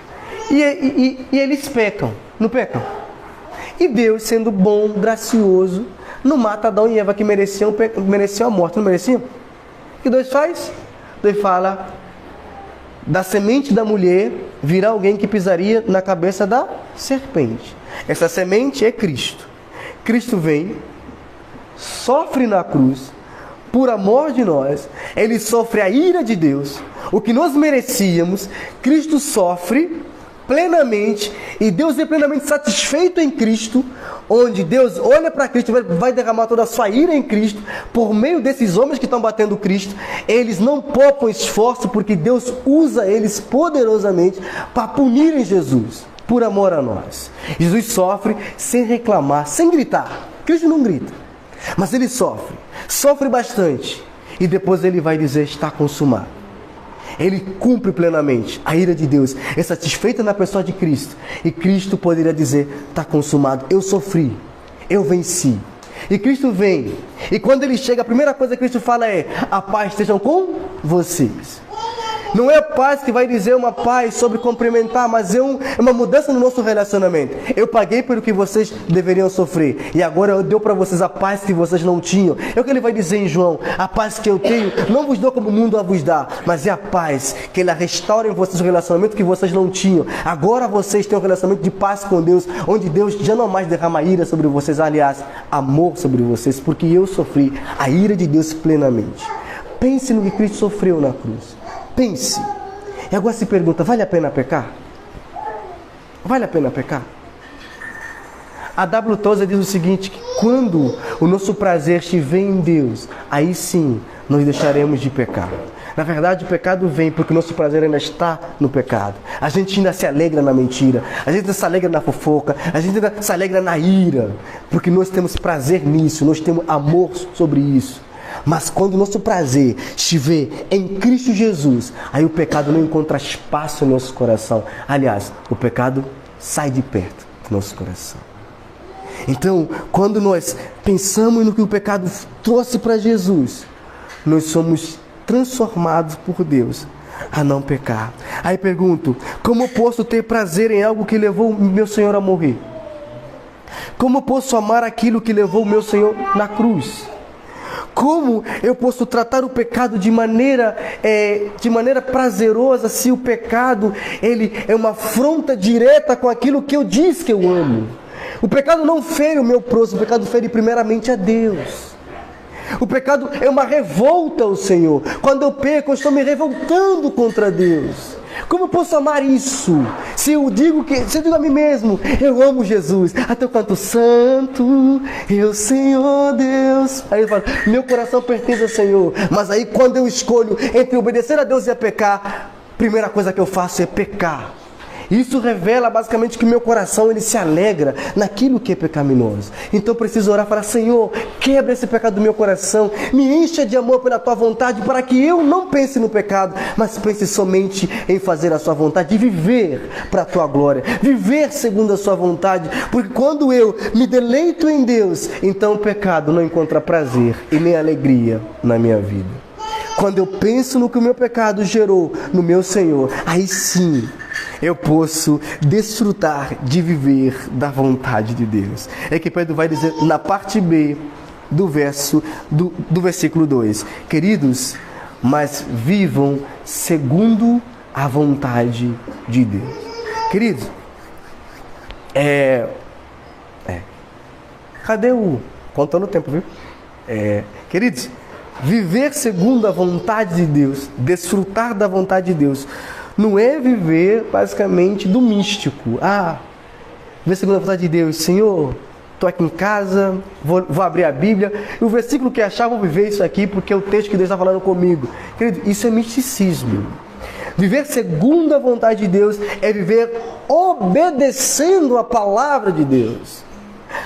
E eles pecam, não pecam? E Deus, sendo bom, gracioso, não mata Adão e Eva que mereciam a morte, não mereciam? O que Deus faz? Deus fala, da semente da mulher virá alguém que pisaria na cabeça da serpente. Essa semente é Cristo. Cristo vem, sofre na cruz, por amor de nós, ele sofre a ira de Deus, o que nós merecíamos, Cristo sofre plenamente, e Deus é plenamente satisfeito em Cristo, onde Deus olha para Cristo, vai derramar toda a sua ira em Cristo, por meio desses homens que estão batendo Cristo. Eles não poupam esforço, porque Deus usa eles poderosamente para punirem Jesus, por amor a nós. Jesus sofre sem reclamar, sem gritar. Cristo não grita, mas ele sofre bastante, e depois ele vai dizer, está consumado. Ele cumpre plenamente a ira de Deus, é satisfeita na pessoa de Cristo. E Cristo poderia dizer, está consumado, eu sofri, eu venci. E Cristo vem, e quando ele chega, a primeira coisa que Cristo fala é, a paz esteja com vocês. Não é paz que vai dizer uma paz sobre cumprimentar, mas é uma mudança no nosso relacionamento. Eu paguei pelo que vocês deveriam sofrer e agora eu dou para vocês a paz que vocês não tinham. É o que ele vai dizer em João: a paz que eu tenho não vos dou como o mundo a vos dá, mas é a paz que ele restaura em vocês o relacionamento que vocês não tinham. Agora vocês têm um relacionamento de paz com Deus, onde Deus já não mais derrama ira sobre vocês, aliás, amor sobre vocês, porque eu sofri a ira de Deus plenamente. Pense no que Cristo sofreu na cruz. Pense. E agora se pergunta: vale a pena pecar? Vale a pena pecar? A W. Tozer diz o seguinte: que quando o nosso prazer estiver em Deus, aí sim nós deixaremos de pecar. Na verdade, o pecado vem porque o nosso prazer ainda está no pecado. A gente ainda se alegra na mentira, a gente ainda se alegra na fofoca, a gente ainda se alegra na ira, porque nós temos prazer nisso, nós temos amor sobre isso. Mas quando o nosso prazer estiver em Cristo Jesus, aí o pecado não encontra espaço no nosso coração. Aliás, o pecado sai de perto do nosso coração. Então, quando nós pensamos no que o pecado trouxe para Jesus, nós somos transformados por Deus a não pecar. Aí pergunto: como eu posso ter prazer em algo que levou o meu Senhor a morrer? Como eu posso amar aquilo que levou o meu Senhor na cruz? Como eu posso tratar o pecado de maneira prazerosa se o pecado ele é uma afronta direta com aquilo que eu disse que eu amo? O pecado não fere o meu próximo, o pecado fere primeiramente a Deus. O pecado é uma revolta ao Senhor. Quando eu peco, eu estou me revoltando contra Deus. Como eu posso amar isso? Se eu digo a mim mesmo: eu amo Jesus, até eu canto santo, eu Senhor Deus. Aí eu falo: meu coração pertence ao Senhor. Mas aí quando eu escolho entre obedecer a Deus e a pecar, a primeira coisa que eu faço é pecar. Isso revela basicamente que o meu coração ele se alegra naquilo que é pecaminoso. Então eu preciso orar e falar: Senhor, quebra esse pecado do meu coração, me encha de amor pela Tua vontade, para que eu não pense no pecado, mas pense somente em fazer a Sua vontade e viver para a Tua glória, viver segundo a Sua vontade, porque quando eu me deleito em Deus, então o pecado não encontra prazer e nem alegria na minha vida. Quando eu penso no que o meu pecado gerou no meu Senhor, aí sim eu posso desfrutar de viver da vontade de Deus. É que Pedro vai dizer na parte B do versículo 2: queridos, mas vivam segundo a vontade de Deus. Queridos, cadê o... Contando o tempo, viu? Queridos, viver segundo a vontade de Deus, desfrutar da vontade de Deus, não é viver basicamente do místico. Viver segundo a vontade de Deus. Senhor, estou aqui em casa, vou abrir a Bíblia, e o versículo que achar, vou viver isso aqui, porque é o texto que Deus está falando comigo. Querido, isso é misticismo. Viver segundo a vontade de Deus é viver obedecendo a palavra de Deus.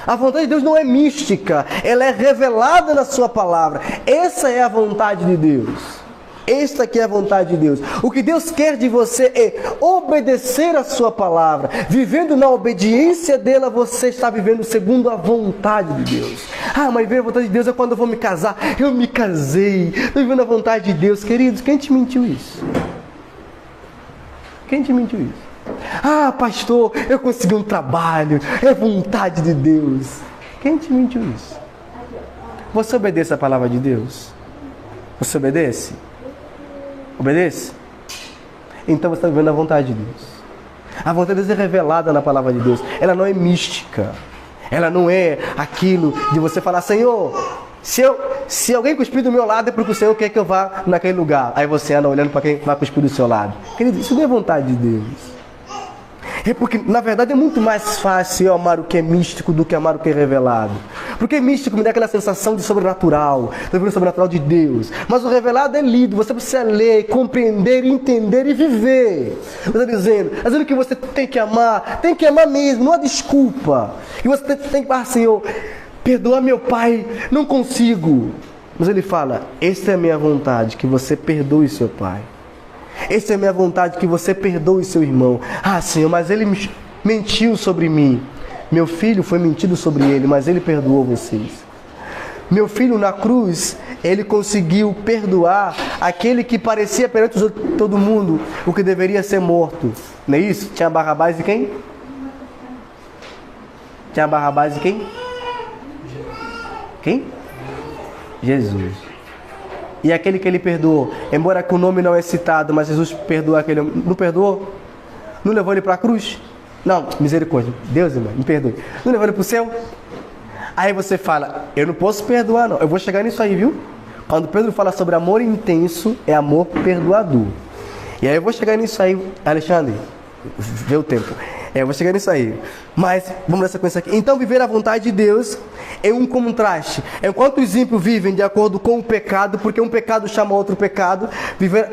A vontade de Deus não é mística, ela é revelada na sua palavra. Essa é a vontade de Deus. Esta aqui é a vontade de Deus. O que Deus quer de você é obedecer a sua palavra. Vivendo na obediência dela, você está vivendo segundo a vontade de Deus. Mas viver a vontade de Deus é quando eu vou me casar. Eu me casei, estou vivendo a vontade de Deus. Queridos, quem te mentiu isso? Quem te mentiu isso? Pastor, eu consegui um trabalho, é vontade de Deus. Quem te mentiu isso? Você obedece a palavra de Deus? Você obedece? Obedece? Então você está vivendo a vontade de Deus. A vontade de Deus é revelada na palavra de Deus. Ela não é mística. Ela não é aquilo de você falar: Senhor, se alguém cuspir do meu lado é porque o Senhor quer que eu vá naquele lugar. Aí você anda olhando para quem vai cuspir do seu lado. Querido, isso não é vontade de Deus. É porque, na verdade, é muito mais fácil eu amar o que é místico do que amar o que é revelado. Porque místico me dá aquela sensação de sobrenatural, do sobrenatural de Deus. Mas o revelado é lido, você precisa ler, compreender, entender e viver. Você está dizendo que você tem que amar mesmo, não há desculpa. E você tem que falar: Senhor, perdoa meu pai, não consigo. Mas ele fala: essa é a minha vontade, que você perdoe seu pai. Essa é a minha vontade, que você perdoe seu irmão. Senhor, mas ele mentiu sobre mim. Meu filho, foi mentido sobre ele, mas ele perdoou vocês. Meu filho na cruz, ele conseguiu perdoar aquele que parecia perante todo mundo o que deveria ser morto. Não é isso? Tinha Barrabás e quem? Tinha Barrabás e quem? Quem? Jesus. E aquele que ele perdoou, embora que o nome não é citado, mas Jesus perdoou aquele homem. Não perdoou? Não levou ele para a cruz? Não, misericórdia. Deus, irmão, me perdoe. Não levou ele para o céu? Aí você fala, eu não posso perdoar não. Eu vou chegar nisso aí, viu? Quando Pedro fala sobre amor intenso, é amor perdoador. E aí eu vou chegar nisso aí, Alexandre. Vê o tempo. Eu vou chegar nisso aí. Mas, vamos nessa coisa aqui. Então, viver a vontade de Deus é um contraste. Enquanto os ímpios vivem de acordo com o pecado, porque um pecado chama outro pecado, viver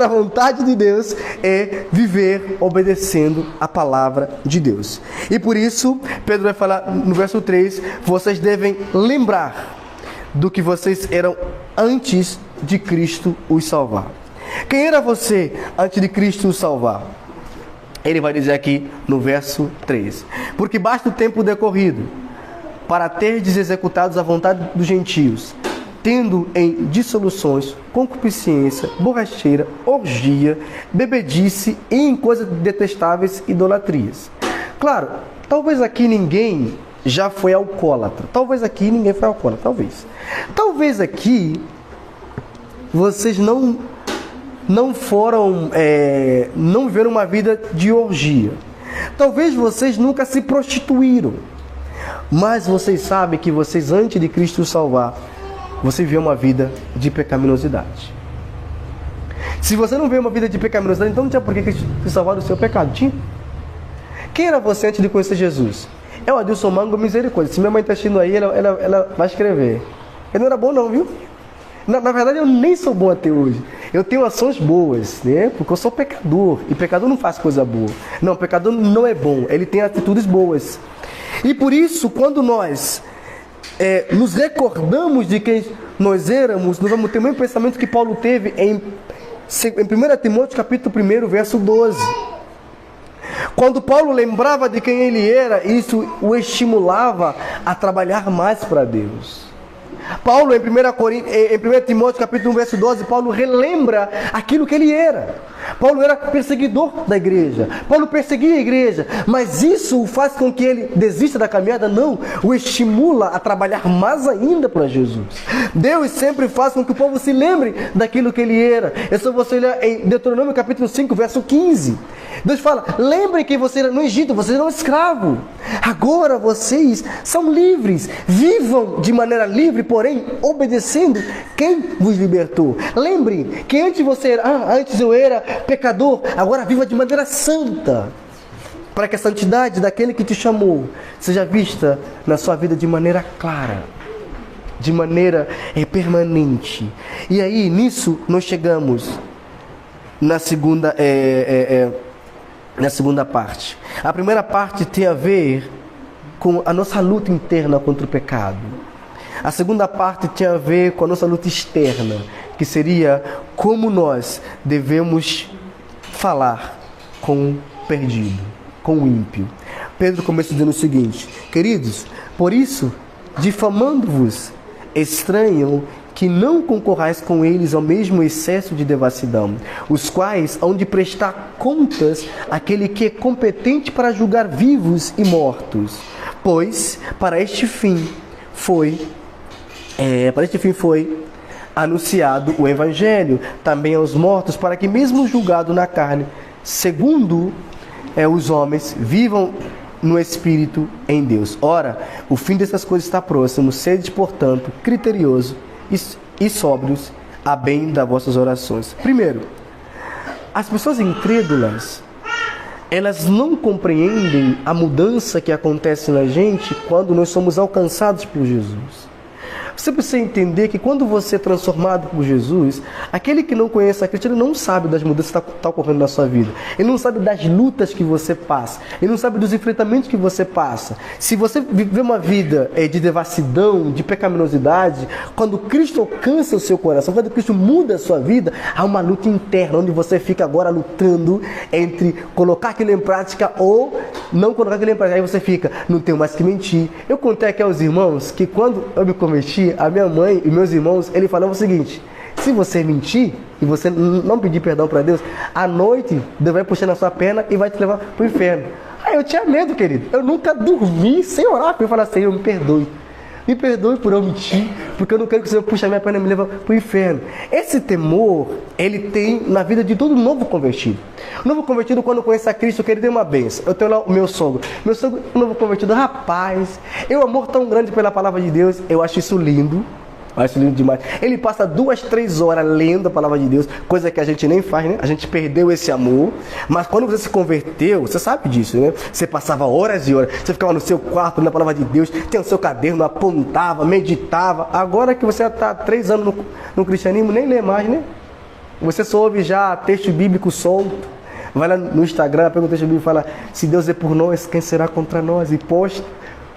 a vontade de Deus é viver obedecendo a palavra de Deus. E por isso, Pedro vai falar no verso 3, vocês devem lembrar do que vocês eram antes de Cristo os salvar. Quem era você antes de Cristo os salvar? Ele vai dizer aqui no verso 3. Porque basta o tempo decorrido para terdes executados a vontade dos gentios, tendo em dissoluções, concupiscência, borracheira, orgia, bebedice e em coisas detestáveis, idolatrias. Claro, talvez aqui ninguém já foi alcoólatra. Talvez aqui ninguém foi alcoólatra, talvez. Talvez aqui vocês não viveram uma vida de orgia. Talvez vocês nunca se prostituíram. Mas vocês sabem que vocês, antes de Cristo salvar, você viveu uma vida de pecaminosidade. Se você não viveu uma vida de pecaminosidade, então não tinha por que Cristo salvar do seu pecado, tinha? Quem era você antes de conhecer Jesus? É o Adilson Mango, misericórdia. Se minha mãe está assistindo aí, ela vai escrever. Ele não era bom não, viu? Na verdade, eu nem sou bom até hoje. Eu tenho ações boas, né? Porque eu sou pecador. E pecador não faz coisa boa. Não, pecador não é bom. Ele tem atitudes boas. E por isso, quando nós nos recordamos de quem nós éramos, nós vamos ter o mesmo pensamento que Paulo teve em 1 Timóteo capítulo 1, verso 12. Quando Paulo lembrava de quem ele era, isso o estimulava a trabalhar mais para Deus. Paulo, em 1 Timóteo capítulo 1, verso 12, Paulo relembra aquilo que ele era. Paulo era perseguidor da igreja. Paulo perseguia a igreja. Mas isso o faz com que ele desista da caminhada? Não. O estimula a trabalhar mais ainda para Jesus. Deus sempre faz com que o povo se lembre daquilo que ele era. É só você olhar em Deuteronômio capítulo 5, verso 15. Deus fala, lembrem que você era no Egito, vocês eram escravos. Agora vocês são livres. Vivam de maneira livre, porém obedecendo quem vos libertou. Lembrem que antes eu era pecador, agora viva de maneira santa, para que a santidade daquele que te chamou seja vista na sua vida de maneira clara, de maneira permanente. E aí, nisso, nós chegamos na segunda parte. A primeira parte tem a ver com a nossa luta interna contra o pecado. A segunda parte tem a ver com a nossa luta externa, que seria como nós devemos falar com o perdido, com o ímpio. Pedro começa dizendo o seguinte: queridos, por isso, difamando-vos, estranham que não concorrais com eles ao mesmo excesso de devassidão, os quais hão de prestar contas àquele que é competente para julgar vivos e mortos. Pois, para este fim foi anunciado o Evangelho também aos mortos, para que mesmo julgado na carne, segundo os homens, vivam no Espírito em Deus. Ora, o fim dessas coisas está próximo. Sede, portanto, criterioso e sóbrios a bem das vossas orações. Primeiro, as pessoas incrédulas, elas não compreendem a mudança que acontece na gente quando nós somos alcançados por Jesus. Você precisa entender que quando você é transformado por Jesus, aquele que não conhece a Cristo, ele não sabe das mudanças que estão ocorrendo na sua vida. Ele não sabe das lutas que você passa. Ele não sabe dos enfrentamentos que você passa. Se você viver uma vida de devassidão, de pecaminosidade, quando Cristo alcança o seu coração, quando Cristo muda a sua vida, há uma luta interna, onde você fica agora lutando entre colocar aquilo em prática ou não colocar aquilo em prática. Aí você fica, não tenho mais que mentir. Eu contei aqui aos irmãos que quando eu me converti, a minha mãe e meus irmãos, ele falavam o seguinte: se você mentir e você não pedir perdão para Deus, à noite Deus vai puxar na sua perna e vai te levar para o inferno. Aí eu tinha medo, querido. Eu nunca dormi sem orar, porque eu falava: Senhor, me perdoe. Me perdoe por eu mentir, porque eu não quero que o Senhor puxe a minha perna e me leve para o inferno. Esse temor, ele tem na vida de todo novo convertido. O novo convertido, quando conhece a Cristo, ele tem uma bênção. Eu tenho lá o meu sogro. Meu sogro, o novo convertido, rapaz, é um amor tão grande pela palavra de Deus. Eu acho isso lindo. Acho lindo demais. Ele passa 2, 3 horas lendo a palavra de Deus, coisa que a gente nem faz, né? A gente perdeu esse amor. Mas quando você se converteu, você sabe disso, né? Você passava horas e horas, você ficava no seu quarto, na palavra de Deus, tinha o seu caderno, apontava, meditava. Agora que você está 3 anos no cristianismo, nem lê mais, né? Você só ouve já texto bíblico solto. Vai lá no Instagram, pega o texto bíblico e fala: se Deus é por nós, quem será contra nós? E posta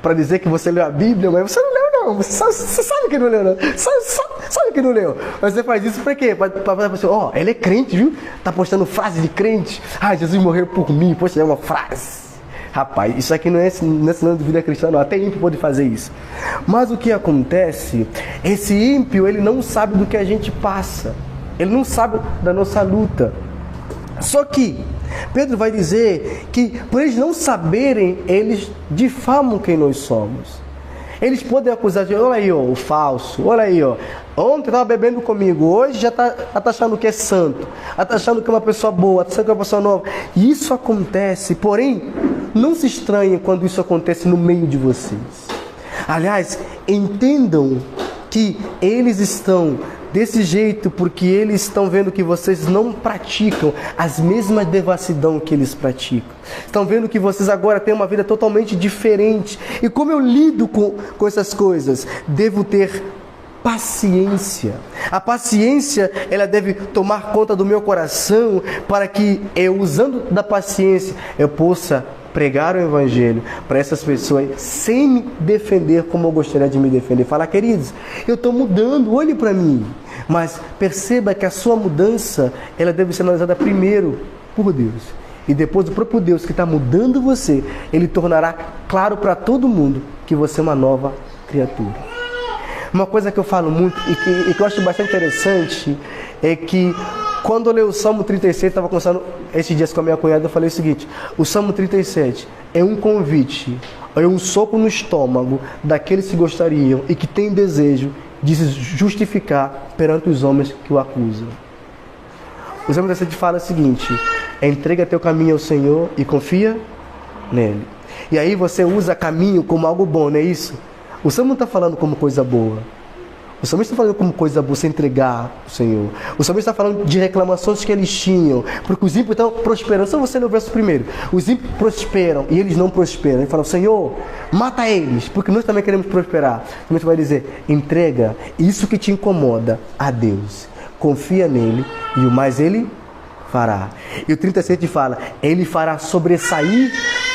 para dizer que você leu a Bíblia, mas você não leu. Você sabe que não leu, não. Sabe que não leu. Mas você faz isso pra quê? Pra falar pra você: ó, ele é crente, viu? Tá postando frase de crente. Ah, Jesus morreu por mim. Poxa, é uma frase. Rapaz, isso aqui não é sinal de vida cristã, não. Até ímpio pode fazer isso. Mas o que acontece? Esse ímpio, ele não sabe do que a gente passa. Ele não sabe da nossa luta. Só que Pedro vai dizer que, por eles não saberem, eles difamam quem nós somos. Eles podem acusar de: olha aí, ó, o falso, olha aí, ó, ontem estava bebendo comigo, hoje já está achando que é santo, está achando que é uma pessoa boa, está achando que é uma pessoa nova. E isso acontece, porém, não se estranhem quando isso acontece no meio de vocês. Aliás, entendam que eles estão desse jeito porque eles estão vendo que vocês não praticam as mesmas devassidão que eles praticam. Estão vendo que vocês agora têm uma vida totalmente diferente. E como eu lido com essas coisas? Devo ter paciência. A paciência, ela deve tomar conta do meu coração para que eu, usando da paciência, eu possa pregar o Evangelho para essas pessoas sem me defender como eu gostaria de me defender. Falar: queridos, eu estou mudando, olhe para mim. Mas perceba que a sua mudança, ela deve ser analisada primeiro por Deus. E depois o próprio Deus que está mudando você, ele tornará claro para todo mundo que você é uma nova criatura. Uma coisa que eu falo muito e que eu acho bastante interessante é que quando eu leio o Salmo 37, estava conversando esses dias com a minha cunhada, eu falei o seguinte: o Salmo 37 é um convite, é um soco no estômago daqueles que gostariam e que têm desejo de se justificar perante os homens que o acusam. O Salmo 37 fala o seguinte: entrega teu caminho ao Senhor e confia nele. E aí você usa caminho como algo bom, não é isso? O Salmo não está falando como coisa boa. O salmista está falando como coisa boa, você entregar ao Senhor. O salmista está falando de reclamações que eles tinham, porque os ímpios estão prosperando. Só você lê o verso primeiro. Os ímpios prosperam e eles não prosperam. Ele fala: Senhor, mata eles, porque nós também queremos prosperar. O salmista vai dizer: entrega isso que te incomoda a Deus. Confia nele e o mais ele fará. E o 37 fala: ele fará sobressair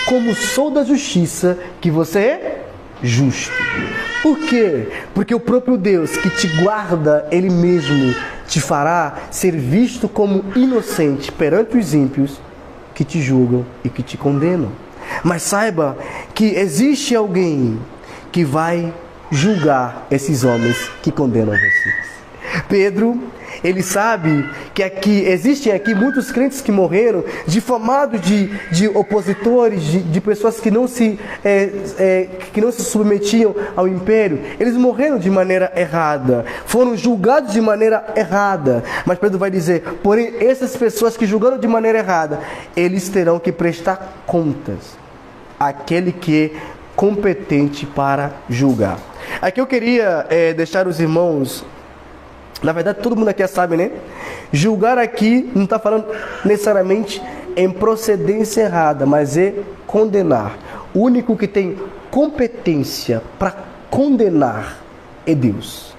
como o sol da justiça, que você é justo. Por quê? Porque o próprio Deus que te guarda, ele mesmo te fará ser visto como inocente perante os ímpios que te julgam e que te condenam. Mas saiba que existe alguém que vai julgar esses homens que condenam vocês. Pedro, ele sabe que existem aqui muitos crentes que morreram difamados de opositores, de pessoas que não se submetiam ao império. Eles morreram de maneira errada, foram julgados de maneira errada. Mas Pedro vai dizer: porém, essas pessoas que julgaram de maneira errada, eles terão que prestar contas àquele que é competente para julgar. Aqui eu queria deixar os irmãos. Na verdade, todo mundo aqui já sabe, né? Julgar aqui não está falando necessariamente em procedência errada, mas é condenar. O único que tem competência para condenar é Deus.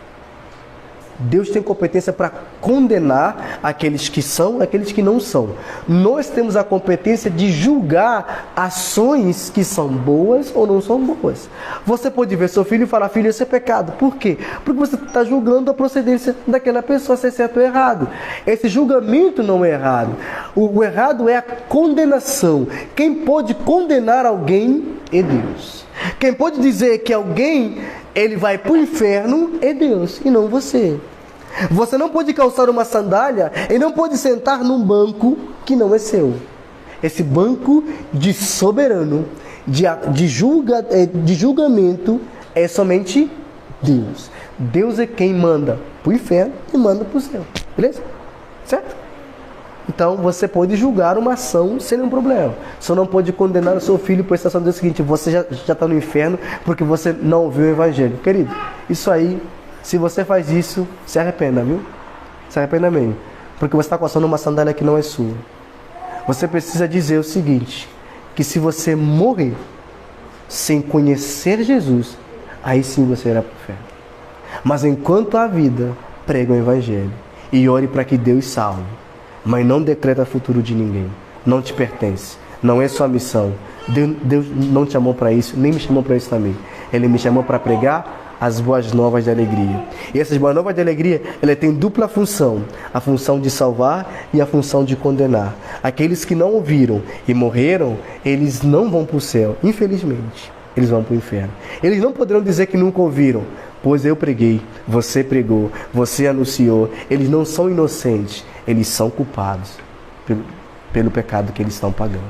Deus tem competência para condenar aqueles que são, aqueles que não são. Nós temos a competência de julgar ações que são boas ou não são boas. Você pode ver seu filho e falar: filho, isso é pecado. Por quê? Porque você está julgando a procedência daquela pessoa, se é certo ou errado. Esse julgamento não é errado. O errado é a condenação. Quem pode condenar alguém é Deus. Quem pode dizer que alguém ele vai para o inferno é Deus e não você. Você não pode calçar uma sandália e não pode sentar num banco que não é seu. Esse banco de soberano, de julgamento, é somente Deus. Deus é quem manda para o inferno e manda para o céu. Beleza? Certo? Então você pode julgar uma ação sem nenhum problema. Só não pode condenar o seu filho por essa ação do seguinte: você já está no inferno porque você não ouviu o evangelho. Querido, isso aí, se você faz isso, se arrependa, viu? Se arrependa mesmo. Porque você está calçando uma sandália que não é sua. Você precisa dizer o seguinte: que se você morrer sem conhecer Jesus, aí sim você irá para o inferno. Mas enquanto há vida, prega o evangelho e ore para que Deus salve. Mas não decreta futuro de ninguém. Não te pertence. Não é sua missão. Deus não te chamou para isso, nem me chamou para isso também. Ele me chamou para pregar as boas novas de alegria. E essas boas novas de alegria, ela tem dupla função. A função de salvar e a função de condenar. Aqueles que não ouviram e morreram, eles não vão para o céu. Infelizmente, eles vão para o inferno. Eles não poderão dizer que nunca ouviram. Pois eu preguei, você pregou, você anunciou. Eles não são inocentes, eles são culpados pelo pecado que eles estão pagando.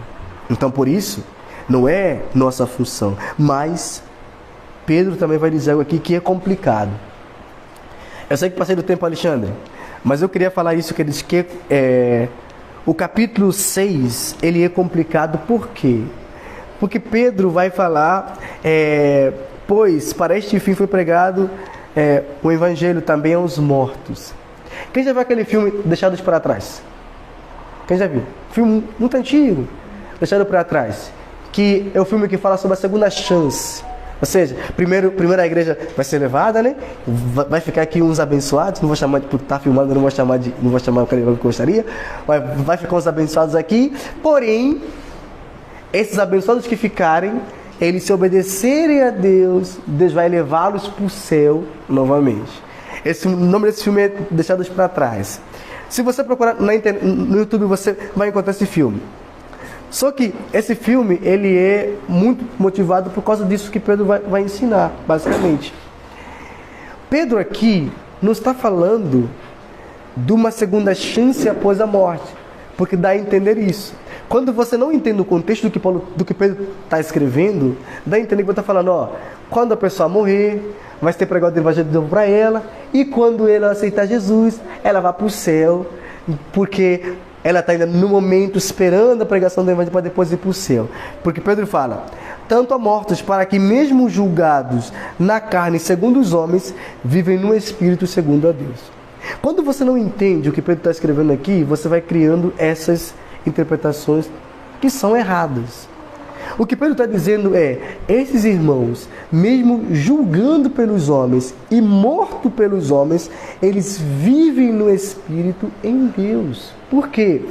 Então, por isso, não é nossa função. Mas Pedro também vai dizer algo aqui que é complicado. Eu sei que passei do tempo, Alexandre, mas eu queria falar isso, que ele diz que o capítulo 6, ele é complicado. Por quê? Porque Pedro vai falar... pois para este fim foi pregado o evangelho também aos mortos. Quem já viu aquele filme Deixados para Trás? Quem já viu? Filme muito antigo, Deixado para Trás, que é o filme que fala sobre a segunda chance. Ou seja, primeiro a igreja vai ser levada, né? Vai ficar aqui uns abençoados. Não vou chamar de, por estar filmando, não vou chamar o cara que gostaria. Vai ficar uns abençoados aqui. Porém, esses abençoados que ficarem, eles se obedecerem a Deus, Deus vai levá-los para o céu novamente. O nome desse filme é Deixados para Trás. Se você procurar no YouTube, você vai encontrar esse filme. Só que esse filme, ele é muito motivado por causa disso que Pedro vai ensinar, basicamente. Pedro aqui não está falando de uma segunda chance após a morte, porque dá a entender isso. Quando você não entende o contexto do que Pedro está escrevendo, dá a entender que ele está falando, quando a pessoa morrer, vai ser pregado o evangelho de novo para ela, e quando ela aceitar Jesus, ela vai para o céu, porque ela está ainda no momento esperando a pregação do evangelho para depois ir para o céu. Porque Pedro fala, tanto a mortos, para que mesmo julgados na carne segundo os homens, vivem no espírito segundo a Deus. Quando você não entende o que Pedro está escrevendo aqui, você vai criando essas interpretações que são erradas. O que Pedro está dizendo é, esses irmãos, mesmo julgando pelos homens e morto pelos homens, eles vivem no Espírito em Deus. Por quê?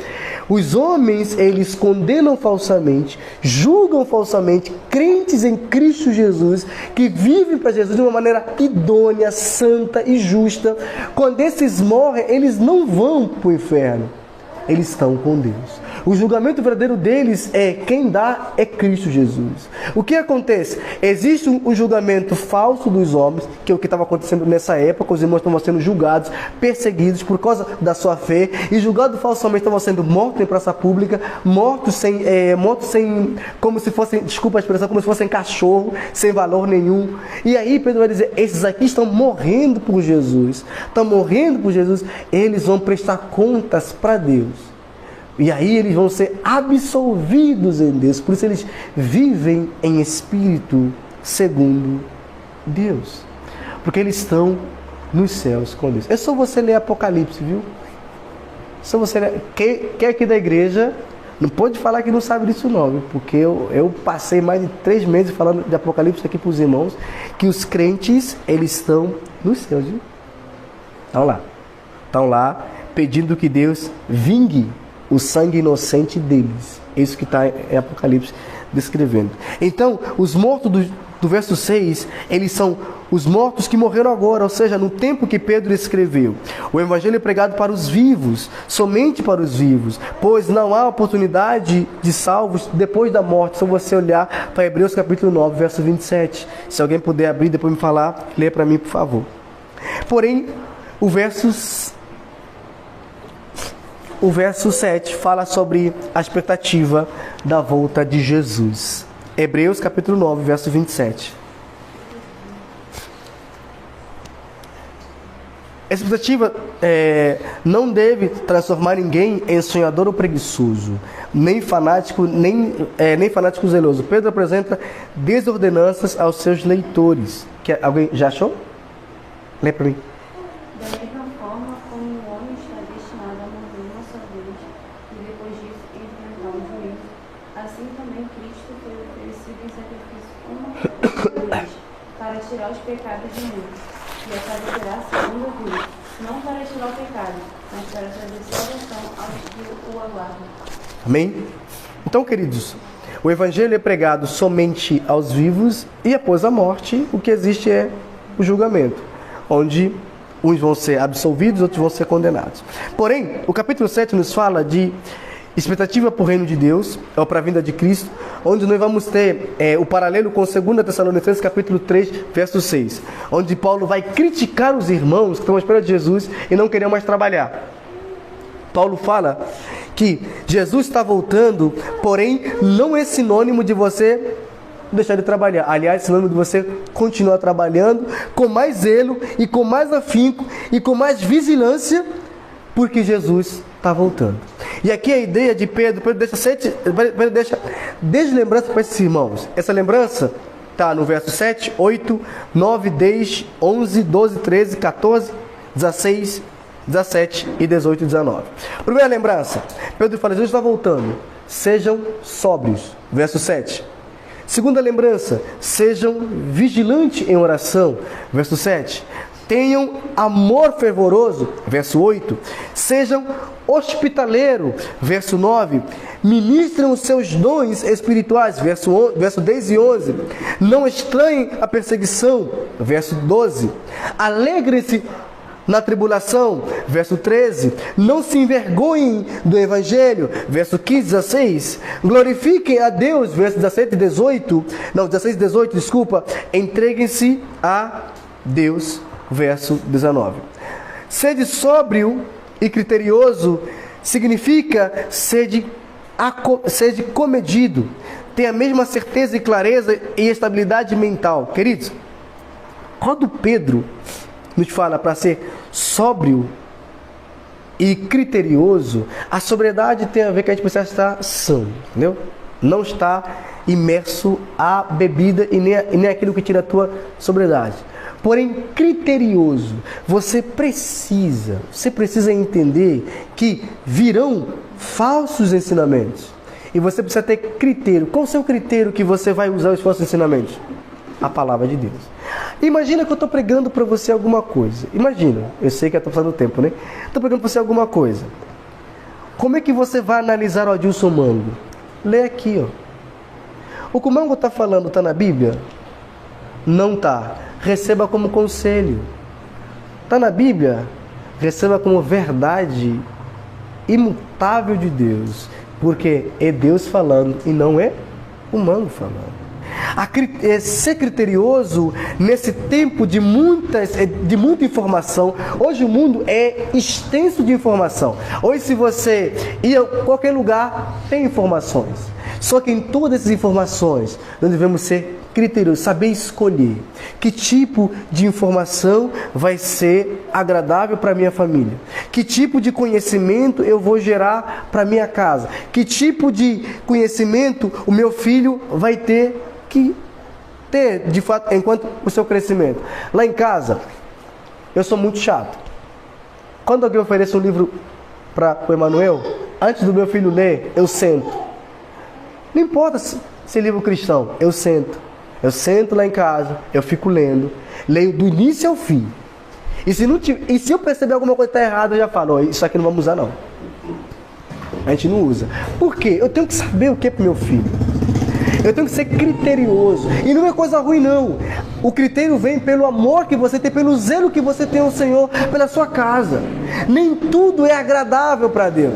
Os homens, eles condenam falsamente, julgam falsamente crentes em Cristo Jesus, que vivem para Jesus de uma maneira idônea, santa e justa. Quando esses morrem, eles não vão para o inferno. Eles estão com Deus. O julgamento verdadeiro deles quem dá é Cristo Jesus. O que acontece? Existe um julgamento falso dos homens, que é o que estava acontecendo nessa época. Os irmãos estavam sendo julgados, perseguidos por causa da sua fé, e julgados falsamente estavam sendo mortos em praça pública, mortos sem, como se fossem, desculpa a expressão, como se fossem cachorro, sem valor nenhum. E aí Pedro vai dizer, esses aqui estão morrendo por Jesus, eles vão prestar contas para Deus. E aí eles vão ser absolvidos em Deus. Por isso eles vivem em espírito segundo Deus. Porque eles estão nos céus com Deus. É só você ler Apocalipse, viu? Só você ler. Quem aqui da igreja não pode falar que não sabe disso não, viu? Porque eu passei mais de 3 meses falando de Apocalipse aqui para os irmãos, que os crentes, eles estão nos céus, viu? Estão lá pedindo que Deus vingue o sangue inocente deles. É isso que está em Apocalipse descrevendo. Então, os mortos do verso 6, eles são os mortos que morreram agora, ou seja, no tempo que Pedro escreveu. O evangelho é pregado para os vivos, somente para os vivos, pois não há oportunidade de salvos depois da morte. Se você olhar para Hebreus capítulo 9, verso 27, se alguém puder abrir depois me falar, lê para mim, por favor. Porém, o verso 7 fala sobre a expectativa da volta de Jesus. Hebreus capítulo 9, verso 27. A expectativa não deve transformar ninguém em sonhador ou preguiçoso, nem fanático zeloso. Pedro apresenta desordenanças aos seus leitores. Alguém já achou? Lê para mim. Da mesma forma como o homem está destinado a morrer uma só vez, e depois disso enfrentar o juízo, assim também Cristo foi oferecido em sacrifício uma vez, para tirar os pecados do mundo, e aparecerá a segunda vez, não para tirar o pecado, mas para trazer salvação aos que o aguardam. Amém? Então, queridos, o evangelho é pregado somente aos vivos, e após a morte, o que existe é o julgamento, onde uns vão ser absolvidos, outros vão ser condenados. Porém, o capítulo 7 nos fala de expectativa para o reino de Deus, ou para a vinda de Cristo, onde nós vamos ter o paralelo com 2 Tessalonicenses capítulo 3, verso 6, onde Paulo vai criticar os irmãos que estão à espera de Jesus e não queriam mais trabalhar. Paulo fala que Jesus está voltando, porém não é sinônimo de você deixar de trabalhar. Aliás, sinônimo de você continuar trabalhando com mais zelo e com mais afinco e com mais vigilância, porque Jesus está voltando. E aqui a ideia de Pedro deixa deslembrança para esses irmãos. Essa lembrança está no verso 7, 8, 9, 10, 11, 12, 13, 14, 16, 17 e 18 e 19. Primeira lembrança, Pedro fala, Jesus está voltando. Sejam sóbrios. Verso 7. Segunda lembrança, sejam vigilantes em oração. Verso 7. Tenham amor fervoroso. Verso 8. Sejam hospitaleiros. Verso 9. Ministrem os seus dons espirituais. Verso 10 e 11. Não estranhem a perseguição. Verso 12. Alegrem-se na tribulação, verso 13, não se envergonhem do Evangelho, verso 15 e 16, glorifiquem a Deus, verso 17 e 18, não, 16 e 18, desculpa, entreguem-se a Deus, verso 19. Sede sóbrio e criterioso significa sede comedido, tem a mesma certeza e clareza e estabilidade mental. Queridos, quando Pedro nos fala para ser sóbrio e criterioso, a sobriedade tem a ver com a gente precisa estar são, entendeu? Não estar imerso à bebida e nem aquilo que tira a tua sobriedade. Porém, criterioso, você precisa entender que virão falsos ensinamentos. E você precisa ter critério. Qual é o seu critério que você vai usar os falsos ensinamentos? A palavra de Deus. Imagina que eu estou pregando para você alguma coisa. Imagina, eu sei que eu estou passando o tempo, né? Estou pregando para você alguma coisa. Como é que você vai analisar o Adilson Mango? Lê aqui, ó. O que o Mango está falando está na Bíblia? Não está. Receba como conselho. Está na Bíblia? Receba como verdade imutável de Deus. Porque é Deus falando e não é o Mango falando. Ser criterioso nesse tempo de muita informação. Hoje o mundo é extenso de informação. Hoje, se você ir a qualquer lugar, tem informações. Só que em todas essas informações, nós devemos ser criteriosos, saber escolher que tipo de informação vai ser agradável para a minha família, que tipo de conhecimento eu vou gerar para a minha casa, que tipo de conhecimento o meu filho vai ter que ter, de fato, enquanto o seu crescimento. Lá em casa, eu sou muito chato. Quando alguém oferece um livro para o Emanuel, antes do meu filho ler, eu sento. Não importa se livro cristão, eu sento. Eu sento lá em casa, eu fico lendo, leio do início ao fim. E se eu perceber alguma coisa que está errada, eu já falo, isso aqui não vamos usar não. A gente não usa. Por quê? Eu tenho que saber o que é para o meu filho. Eu tenho que ser criterioso. E não é coisa ruim, não. O critério vem pelo amor que você tem, pelo zelo que você tem ao Senhor, pela sua casa. Nem tudo é agradável para Deus.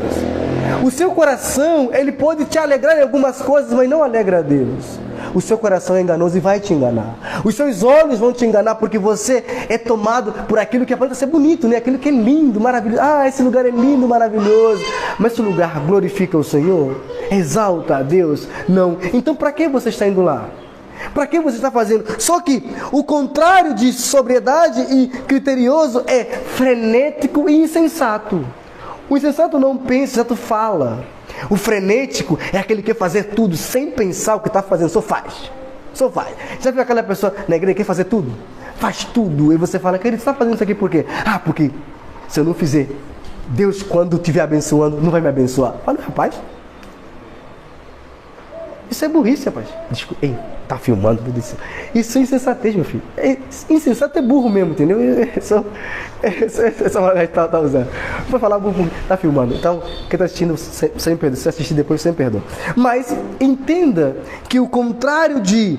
O seu coração, ele pode te alegrar em algumas coisas, mas não alegra a Deus. O seu coração é enganoso e vai te enganar. Os seus olhos vão te enganar porque você é tomado por aquilo que aparenta ser bonito, né? Aquilo que é lindo, maravilhoso. Ah, esse lugar é lindo, maravilhoso. Mas esse lugar glorifica o Senhor? Exalta a Deus? Não. Então para que você está indo lá? Para que você está fazendo? Só que o contrário de sobriedade e criterioso é frenético e insensato. O insensato não pensa, o insensato fala. O frenético é aquele que quer fazer tudo sem pensar o que está fazendo, só faz. Só faz. Já viu aquela pessoa na igreja que quer fazer tudo? Faz tudo. E você fala, querido, você está fazendo isso aqui por quê? Ah, porque se eu não fizer, Deus, quando estiver abençoando, não vai me abençoar. Fala, rapaz, isso é burrice, rapaz. Desculpa. Ei, tá filmando tudo isso. Isso é insensatez, meu filho. Insensato é burro mesmo, entendeu? Essa tá usando. Vou falar burro, tá filmando. Então, quem tá assistindo, sem perdoa. Se assistir depois, sem perdoa. Mas entenda que o contrário de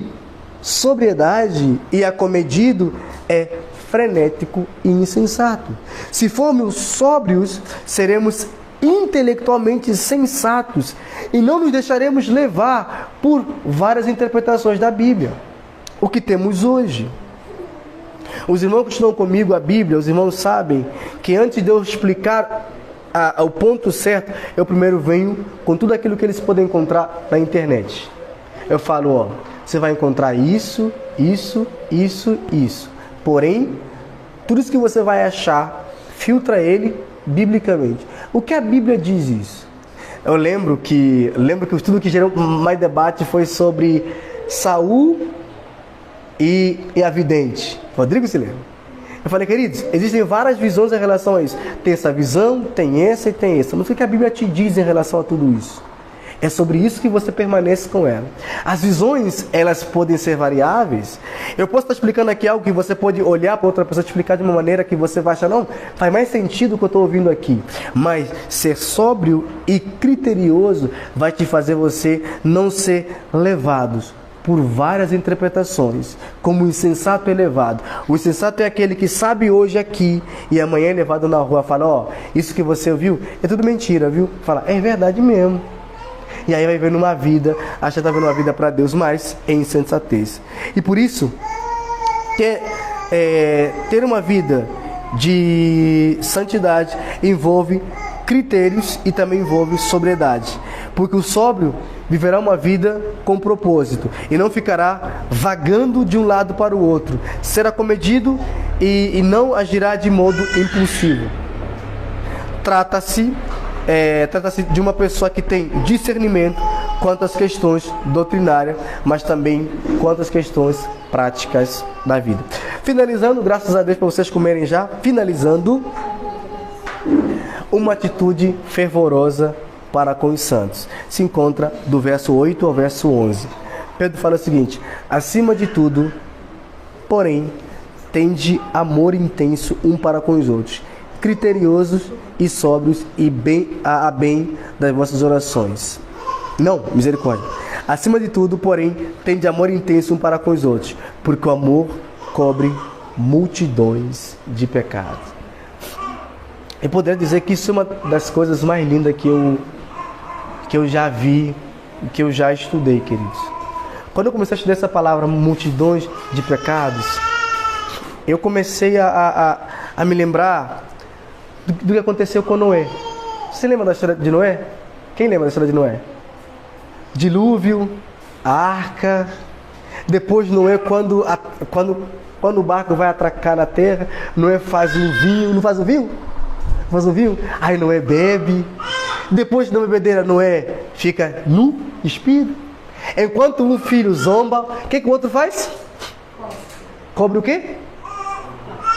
sobriedade e acomedido é frenético e insensato. Se formos sóbrios, seremos intelectualmente sensatos e não nos deixaremos levar por várias interpretações da Bíblia, o que temos hoje. Os irmãos que estão comigo a Bíblia, os irmãos sabem que antes de eu explicar o ponto certo, eu primeiro venho com tudo aquilo que eles podem encontrar na internet. Eu falo, ó, você vai encontrar isso, isso, isso, isso. Porém, tudo isso que você vai achar, filtra ele biblicamente. O que a Bíblia diz isso? Eu lembro que o estudo que gerou mais debate foi sobre Saul e a vidente. Rodrigo se lembra? Eu falei, queridos, existem várias visões em relação a isso. Tem essa visão, tem essa e tem essa. Mas o que a Bíblia te diz em relação a tudo isso? É sobre isso que você permanece com ela. As visões, elas podem ser variáveis. Eu posso estar explicando aqui algo que você pode olhar para outra pessoa e explicar de uma maneira que você vai achar, não, faz mais sentido o que eu estou ouvindo aqui. Mas ser sóbrio e criterioso vai te fazer você não ser levados por várias interpretações, como o insensato elevado. O insensato é aquele que sabe hoje aqui e amanhã é levado na rua, fala, ó, isso que você ouviu é tudo mentira, viu? Fala, é verdade mesmo. E aí vai vendo uma vida, acha que está vendo uma vida para Deus, mas é insensatez. E por isso, ter uma vida de santidade envolve critérios e também envolve sobriedade. Porque o sóbrio viverá uma vida com propósito e não ficará vagando de um lado para o outro. Será comedido e não agirá de modo impulsivo. Trata-se de uma pessoa que tem discernimento quanto às questões doutrinárias, mas também quanto às questões práticas da vida. Finalizando, graças a Deus para vocês comerem já, finalizando, uma atitude fervorosa para com os santos. Se encontra do verso 8 ao verso 11. Pedro fala o seguinte, acima de tudo, porém, tende amor intenso um para com os outros, criteriosos e sóbrios e a bem das vossas orações. Não, misericórdia. Acima de tudo, porém, tende amor intenso um para com os outros, porque o amor cobre multidões de pecados. Eu poderia dizer que isso é uma das coisas mais lindas que eu já vi, que eu já estudei, queridos. Quando eu comecei a estudar essa palavra, multidões de pecados, eu comecei a me lembrar do que aconteceu com Noé. Você lembra da história de Noé? Quem lembra da história de Noé? Dilúvio, a arca. Depois Noé, quando o barco vai atracar na terra, Noé faz um vinho. Não faz um vinho? Faz um vinho? Aí Noé bebe. Depois da bebedeira, Noé fica nu, despido. Enquanto um filho zomba, o que o outro faz? Cobre o quê?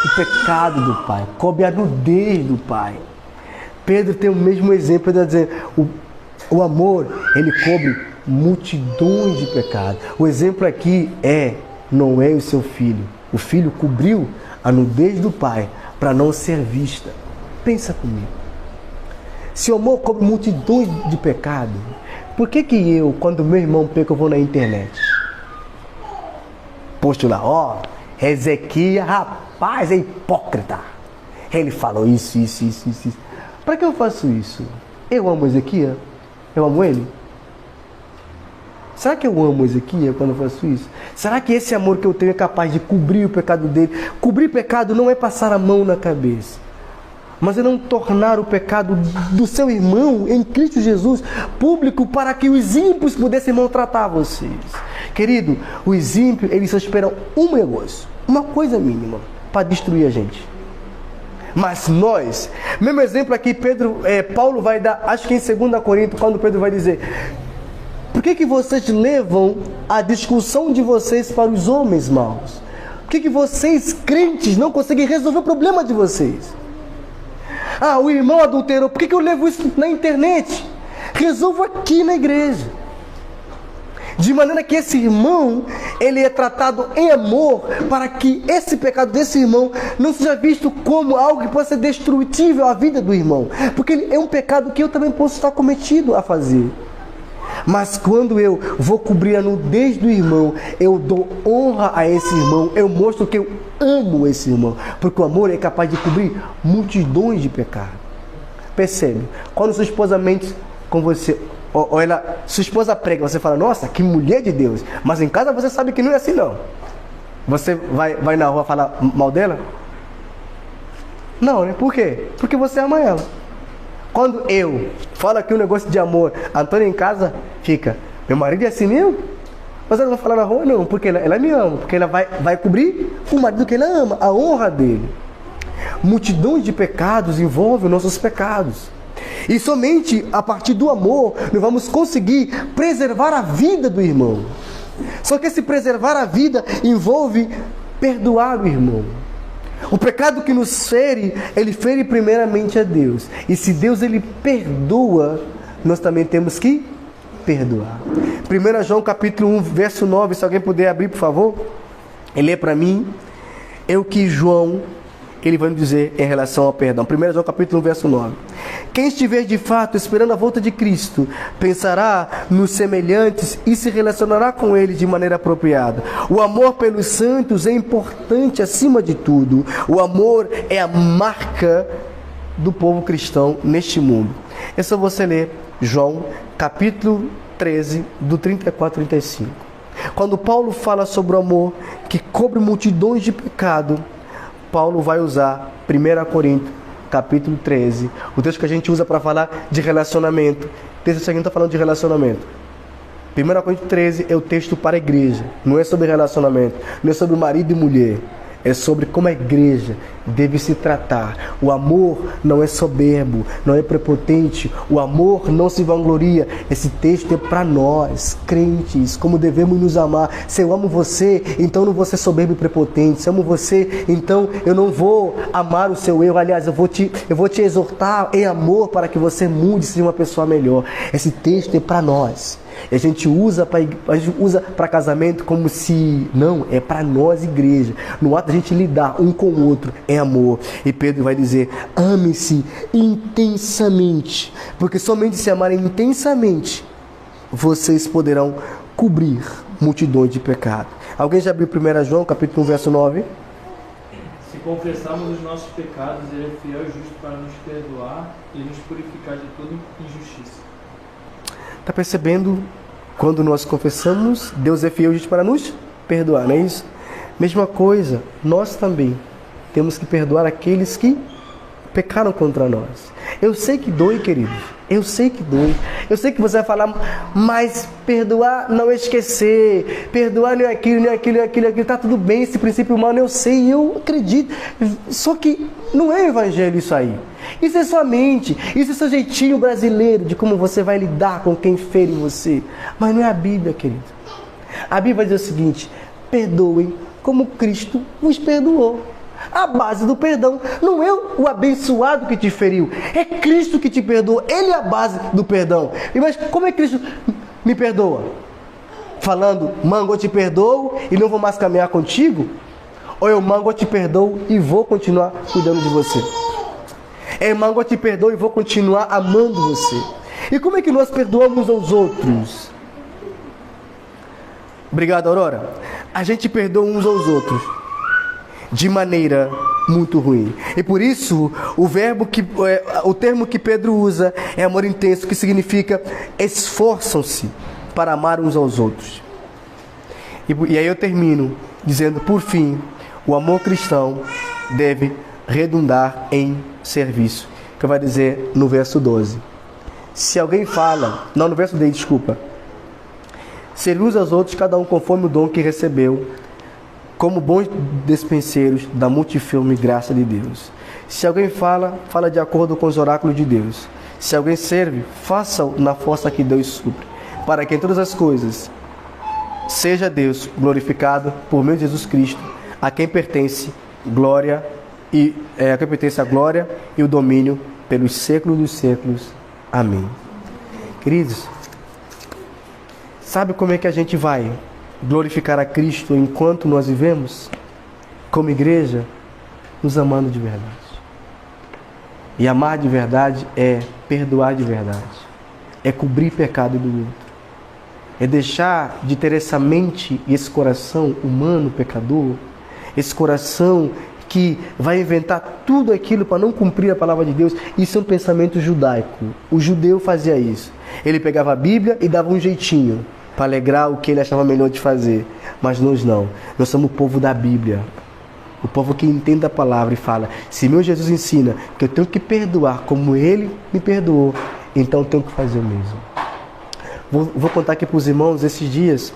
O pecado do pai, cobre a nudez do pai. Pedro tem o mesmo exemplo, ele está dizendo, o amor, ele cobre multidões de pecados. O exemplo aqui é Noé e o seu filho. O filho cobriu a nudez do pai para não ser vista. Pensa comigo. Se o amor cobre multidões de pecados, Por que eu, quando meu irmão peca, eu vou na internet? Posto lá, ó, Ezequias, rapaz, é hipócrita. Ele falou isso. Para que eu faço isso? Eu amo Ezequias? Eu amo ele? Será que eu amo Ezequias quando eu faço isso? Será que esse amor que eu tenho é capaz de cobrir o pecado dele? Cobrir pecado não é passar a mão na cabeça, mas é não tornar o pecado do seu irmão em Cristo Jesus público para que os ímpios pudessem maltratar vocês. Querido, os ímpios, eles só esperam um negócio, uma coisa mínima, para destruir a gente. Mas nós, mesmo exemplo aqui, Paulo vai dar, acho que em 2 Coríntios, quando Pedro vai dizer: por que vocês levam a discussão de vocês para os homens maus? Por que vocês, crentes, não conseguem resolver o problema de vocês? Ah, o irmão adulterou, por que eu levo isso na internet? Resolvo aqui na igreja. De maneira que esse irmão, ele é tratado em amor, para que esse pecado desse irmão não seja visto como algo que possa ser destrutível à vida do irmão. Porque ele é um pecado que eu também posso estar cometido a fazer. Mas quando eu vou cobrir a nudez do irmão, eu dou honra a esse irmão, eu mostro que eu amo esse irmão, porque o amor é capaz de cobrir multidões de pecados. Percebe? Quando sua esposa mente com você, ou sua esposa prega, você fala: nossa, que mulher de Deus. Mas em casa você sabe que não é assim não. Você vai na rua falar mal dela? Não, né? Por quê? Porque você ama ela. Quando eu falo aqui um negócio de amor, Antônio em casa fica: meu marido é assim mesmo? Mas ela não vai falar na rua? Não, porque ela me ama, porque ela vai cobrir o marido que ela ama, a honra dele. Multidões de pecados envolvem nossos pecados. E somente a partir do amor nós vamos conseguir preservar a vida do irmão. Só que esse preservar a vida envolve perdoar o irmão. O pecado que nos fere, ele fere primeiramente a Deus. E se Deus ele perdoa, nós também temos que perdoar. 1 João capítulo 1, verso 9, se alguém puder abrir, por favor. Ele lê para mim. É o que João, ele vai nos dizer em relação ao perdão. 1 João capítulo 1, verso 9. Quem estiver de fato esperando a volta de Cristo, pensará nos semelhantes e se relacionará com eles de maneira apropriada. O amor pelos santos é importante acima de tudo. O amor é a marca do povo cristão neste mundo. É só você ler João capítulo 13, do 34 ao 35. Quando Paulo fala sobre o amor que cobre multidões de pecado, Paulo vai usar 1 Coríntios, capítulo 13, o texto que a gente usa para falar de relacionamento. O texto seguinte está falando de relacionamento. 1 Coríntios 13 é o texto para a igreja, não é sobre relacionamento, não é sobre marido e mulher. É sobre como a igreja deve se tratar. O amor não é soberbo, não é prepotente. O amor não se vangloria. Esse texto é para nós, crentes, como devemos nos amar. Se eu amo você, então não vou ser soberbo e prepotente. Se eu amo você, então eu não vou amar o seu erro. Aliás, eu vou te exortar em amor para que você mude e seja uma pessoa melhor. Esse texto é para nós. A gente usa para casamento como se... Não, é para nós, igreja. No ato a gente lidar um com o outro é amor. E Pedro vai dizer: ame-se intensamente. Porque somente se amarem intensamente, vocês poderão cobrir multidões de pecado. Alguém já abriu 1 João, capítulo 1, verso 9? Se confessarmos os nossos pecados, Ele é fiel e justo para nos perdoar e nos purificar de toda injustiça. Está percebendo? Quando nós confessamos, Deus é fiel e justo para nos perdoar, não é isso? Mesma coisa, nós também temos que perdoar aqueles que pecaram contra nós. Eu sei que dói, querido. Eu sei que dói. Eu sei que você vai falar: mas perdoar não é esquecer. Perdoar não é aquilo, não é aquilo, não é aquilo, não é aquilo. Está tudo bem, esse princípio humano eu sei, eu acredito. Só que não é evangelho isso aí. Isso é sua mente, isso é seu jeitinho brasileiro de como você vai lidar com quem fere você. Mas não é a Bíblia, querido. A Bíblia vai dizer o seguinte: perdoem como Cristo vos perdoou. A base do perdão não é o abençoado que te feriu, é Cristo que te perdoa. Ele é a base do perdão. Mas como é que Cristo me perdoa? Falando: Mango, eu te perdoo e não vou mais caminhar contigo? Ou eu, Mango, eu te perdoo e vou continuar cuidando de você? Mango, eu te perdoo e vou continuar amando você. E como é que nós perdoamos aos outros? Obrigado, Aurora. A gente perdoa uns aos outros de maneira muito ruim. E por isso, o termo que Pedro usa é amor intenso, que significa esforçam-se para amar uns aos outros. E aí eu termino dizendo, por fim, o amor cristão deve redundar em serviço. Que vai dizer no verso 12. Se alguém fala... Não, no verso 10, desculpa. Servir uns aos outros, cada um conforme o dom que recebeu, como bons despenseiros da multiforme graça de Deus. Se alguém fala, fala de acordo com os oráculos de Deus. Se alguém serve, faça-o na força que Deus supre, para que em todas as coisas seja Deus glorificado por meio de Jesus Cristo, a quem pertence a glória e o domínio pelos séculos dos séculos. Amém. Queridos, sabe como é que a gente vai glorificar a Cristo enquanto nós vivemos? Como igreja, nos amando de verdade. E amar de verdade é perdoar de verdade. É cobrir pecado do outro. É deixar de ter essa mente e esse coração humano pecador, esse coração que vai inventar tudo aquilo para não cumprir a palavra de Deus. Isso é um pensamento judaico. O judeu fazia isso. Ele pegava a Bíblia e dava um jeitinho para alegrar o que ele achava melhor de fazer. Mas nós não. Nós somos o povo da Bíblia. O povo que entende a palavra e fala, se meu Jesus ensina que eu tenho que perdoar como ele me perdoou, então eu tenho que fazer o mesmo. Vou contar aqui para os irmãos esses dias.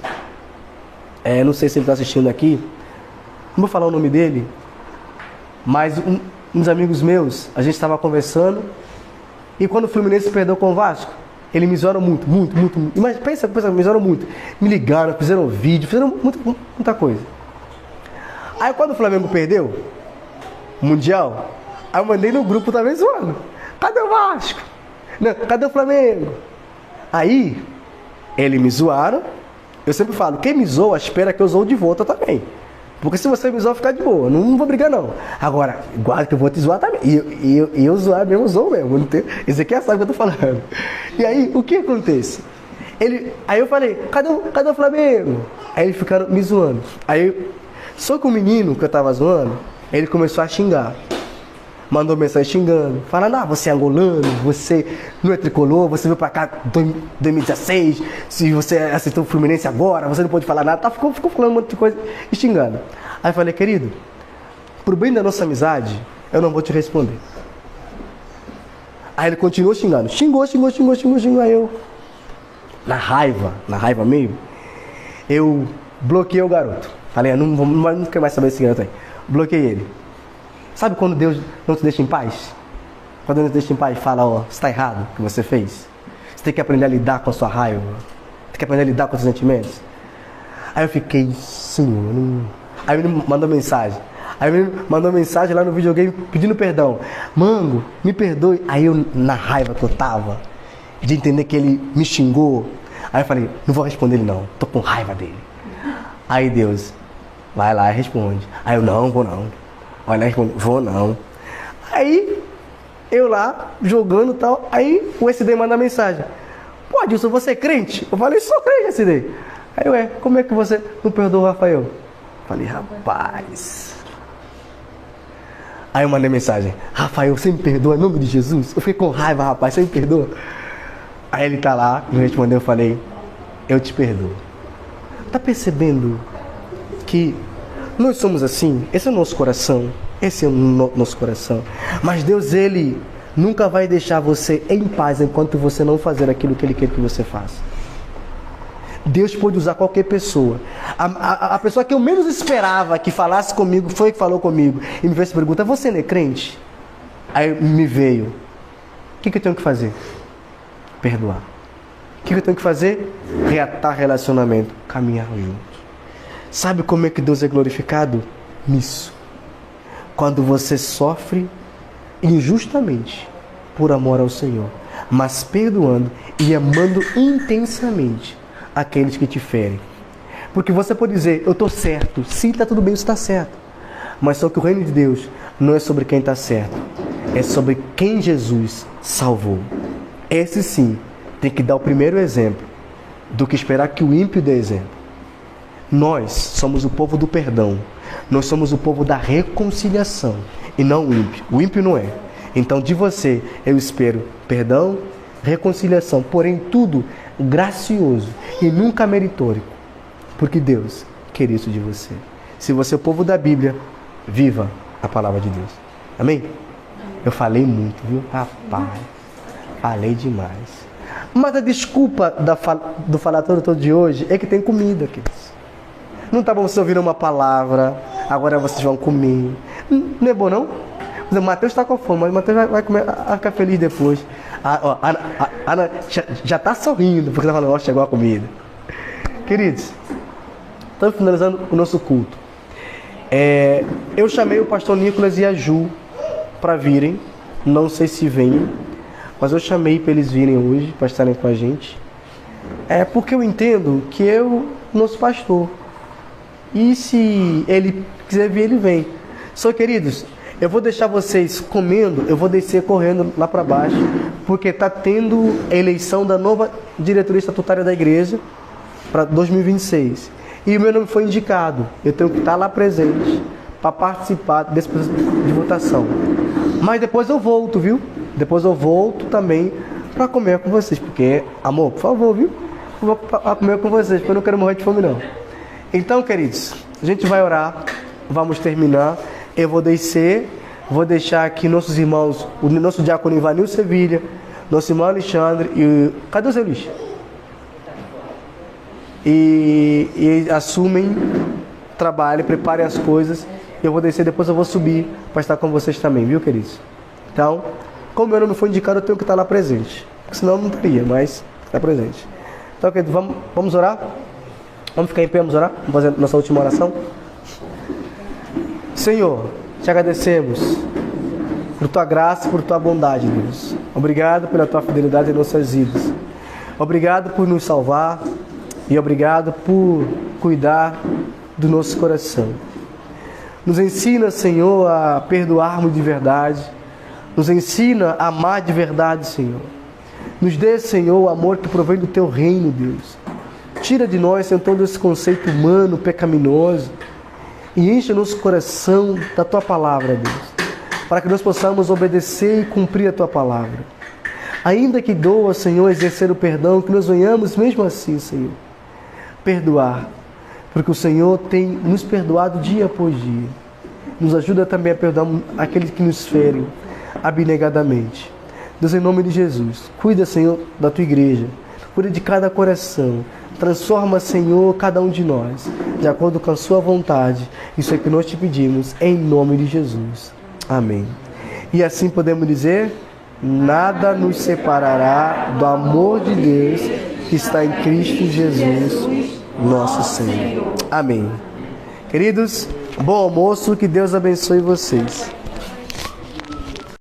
Não sei se ele está assistindo aqui. Não vou falar o nome dele. Mas uns amigos meus, a gente estava conversando. E quando o Fluminense perdeu com o Vasco, eles me zoaram muito. Mas pensa, me zoaram muito. Me ligaram, fizeram vídeo, fizeram muita coisa. Aí quando o Flamengo perdeu o Mundial, aí eu mandei no grupo também zoando. Cadê o Vasco? Não, cadê o Flamengo? Aí, eles me zoaram. Eu sempre falo, quem me zoa, espera que eu zoo de volta também. Porque se você me zoar, ficar de boa. Não vou brigar, não. Agora, guarda que eu vou te zoar também. E eu zoar mesmo, eu zoo mesmo. Não tem... Esse aqui é sabe o que eu tô falando. E aí, o que acontece? Aí eu falei, cadê o Flamengo? Aí eles ficaram me zoando. Aí, só que o menino que eu tava zoando, ele começou a xingar. Mandou mensagem xingando, falando, você é angolano, você não é tricolor, você veio pra cá em 2016, se você aceitou o Fluminense agora, você não pode falar nada, ficou falando um monte de coisa e xingando. Aí eu falei, querido, pro bem da nossa amizade, eu não vou te responder. Aí ele continuou xingando, xingou, aí eu, na raiva mesmo, eu bloqueei o garoto. Falei, não quero mais saber desse garoto aí. Bloqueei ele. Sabe quando Deus não te deixa em paz? Quando Deus não te deixa em paz, fala, está errado o que você fez. Você tem que aprender a lidar com a sua raiva. Tem que aprender a lidar com os seus sentimentos. Aí eu fiquei, sim. Aí ele mandou mensagem. Aí ele mandou mensagem lá no videogame pedindo perdão. Mano, me perdoe. Aí eu, na raiva que eu tava, de entender que ele me xingou. Aí eu falei, não vou responder ele não. Tô com raiva dele. Aí Deus, vai lá e responde. Aí eu, não, vou não. Olha, vou não. Aí, eu lá, jogando e tal, aí o SD manda mensagem. Pô, Adilson, você é crente? Eu falei, sou crente, SD. Aí eu, como é que você não perdoou o Rafael? Eu falei, rapaz. Aí eu mandei mensagem, Rafael, você me perdoa em nome de Jesus? Eu fiquei com raiva, rapaz, você me perdoa? Aí ele tá lá, eu respondeu, eu falei, eu te perdoo. Tá percebendo que nós somos assim? Esse é o nosso coração. Esse é o nosso coração. Mas Deus, Ele nunca vai deixar você em paz enquanto você não fazer aquilo que Ele quer que você faça. Deus pode usar qualquer pessoa. A pessoa que eu menos esperava que falasse comigo, foi que falou comigo. E me fez pergunta, você não é crente? Aí me veio. O que eu tenho que fazer? Perdoar. O que eu tenho que fazer? Reatar relacionamento. Caminhar junto. Sabe como é que Deus é glorificado? Nisso. Quando você sofre injustamente por amor ao Senhor, mas perdoando e amando intensamente aqueles que te ferem. Porque você pode dizer, eu estou certo. Sim, está tudo bem, você está certo. Mas só que o reino de Deus não é sobre quem está certo. É sobre quem Jesus salvou. Esse sim tem que dar o primeiro exemplo do que esperar que o ímpio dê exemplo. Nós somos o povo do perdão. Nós somos o povo da reconciliação e não o ímpio. O ímpio não é. Então de você eu espero perdão, reconciliação, porém tudo gracioso e nunca meritórico, porque Deus quer isso de você. Se você é o povo da Bíblia, viva a palavra de Deus. Amém? Eu falei muito, viu? Rapaz, falei demais. Mas a desculpa do falatório todo de hoje é que tem comida, queridos. Não tá bom vocês ouviram uma palavra, agora vocês vão comer. Não é bom, não? O Mateus está com fome, mas o Mateus vai comer, vai ficar feliz depois. A Ana já está sorrindo, porque está falando, ó, chegou a comida. Queridos, estamos finalizando o nosso culto. Eu chamei o pastor Nicolas e a Ju para virem. Não sei se vêm, mas eu chamei para eles virem hoje, para estarem com a gente. Porque eu entendo que nosso pastor. E se ele quiser vir, ele vem. Só, queridos, eu vou deixar vocês comendo, eu vou descer correndo lá para baixo, porque está tendo a eleição da nova diretoria estatutária da igreja para 2026. E o meu nome foi indicado. Eu tenho que estar lá presente para participar desse processo de votação. Mas depois eu volto, viu? Depois eu volto também para comer com vocês, porque, amor, por favor, viu? Eu vou comer com vocês, porque eu não quero morrer de fome, não. Então, queridos, a gente vai orar, vamos terminar. Eu vou descer, vou deixar aqui nossos irmãos, o nosso diácono Ivanil Sevilha, nosso irmão Alexandre e... Cadê o Zé Luiz? E assumem trabalho, preparem as coisas. Eu vou descer, depois eu vou subir para estar com vocês também, viu, queridos? Então, como meu nome foi indicado, eu tenho que estar lá presente. Senão eu não teria, mas está presente. Então, queridos, vamos orar? Vamos ficar em pé, vamos orar? Vamos fazer a nossa última oração? Senhor, te agradecemos por tua graça e por tua bondade, Deus. Obrigado pela tua fidelidade em nossas vidas. Obrigado por nos salvar e obrigado por cuidar do nosso coração. Nos ensina, Senhor, a perdoarmos de verdade. Nos ensina a amar de verdade, Senhor. Nos dê, Senhor, o amor que provém do teu reino, Deus. Tira de nós, Senhor, todo esse conceito humano, pecaminoso. E enche nosso coração da tua palavra, Deus. Para que nós possamos obedecer e cumprir a tua palavra. Ainda que doa, Senhor, exercer o perdão, que nós venhamos mesmo assim, Senhor, perdoar. Porque o Senhor tem nos perdoado dia após dia. Nos ajuda também a perdoar aqueles que nos ferem abnegadamente. Deus, em nome de Jesus, cuida, Senhor, da tua igreja. Cuida de cada coração. Transforma, Senhor, cada um de nós, de acordo com a sua vontade. Isso é que nós te pedimos, em nome de Jesus. Amém. E assim podemos dizer, nada nos separará do amor de Deus que está em Cristo Jesus, nosso Senhor. Amém. Queridos, bom almoço, que Deus abençoe vocês.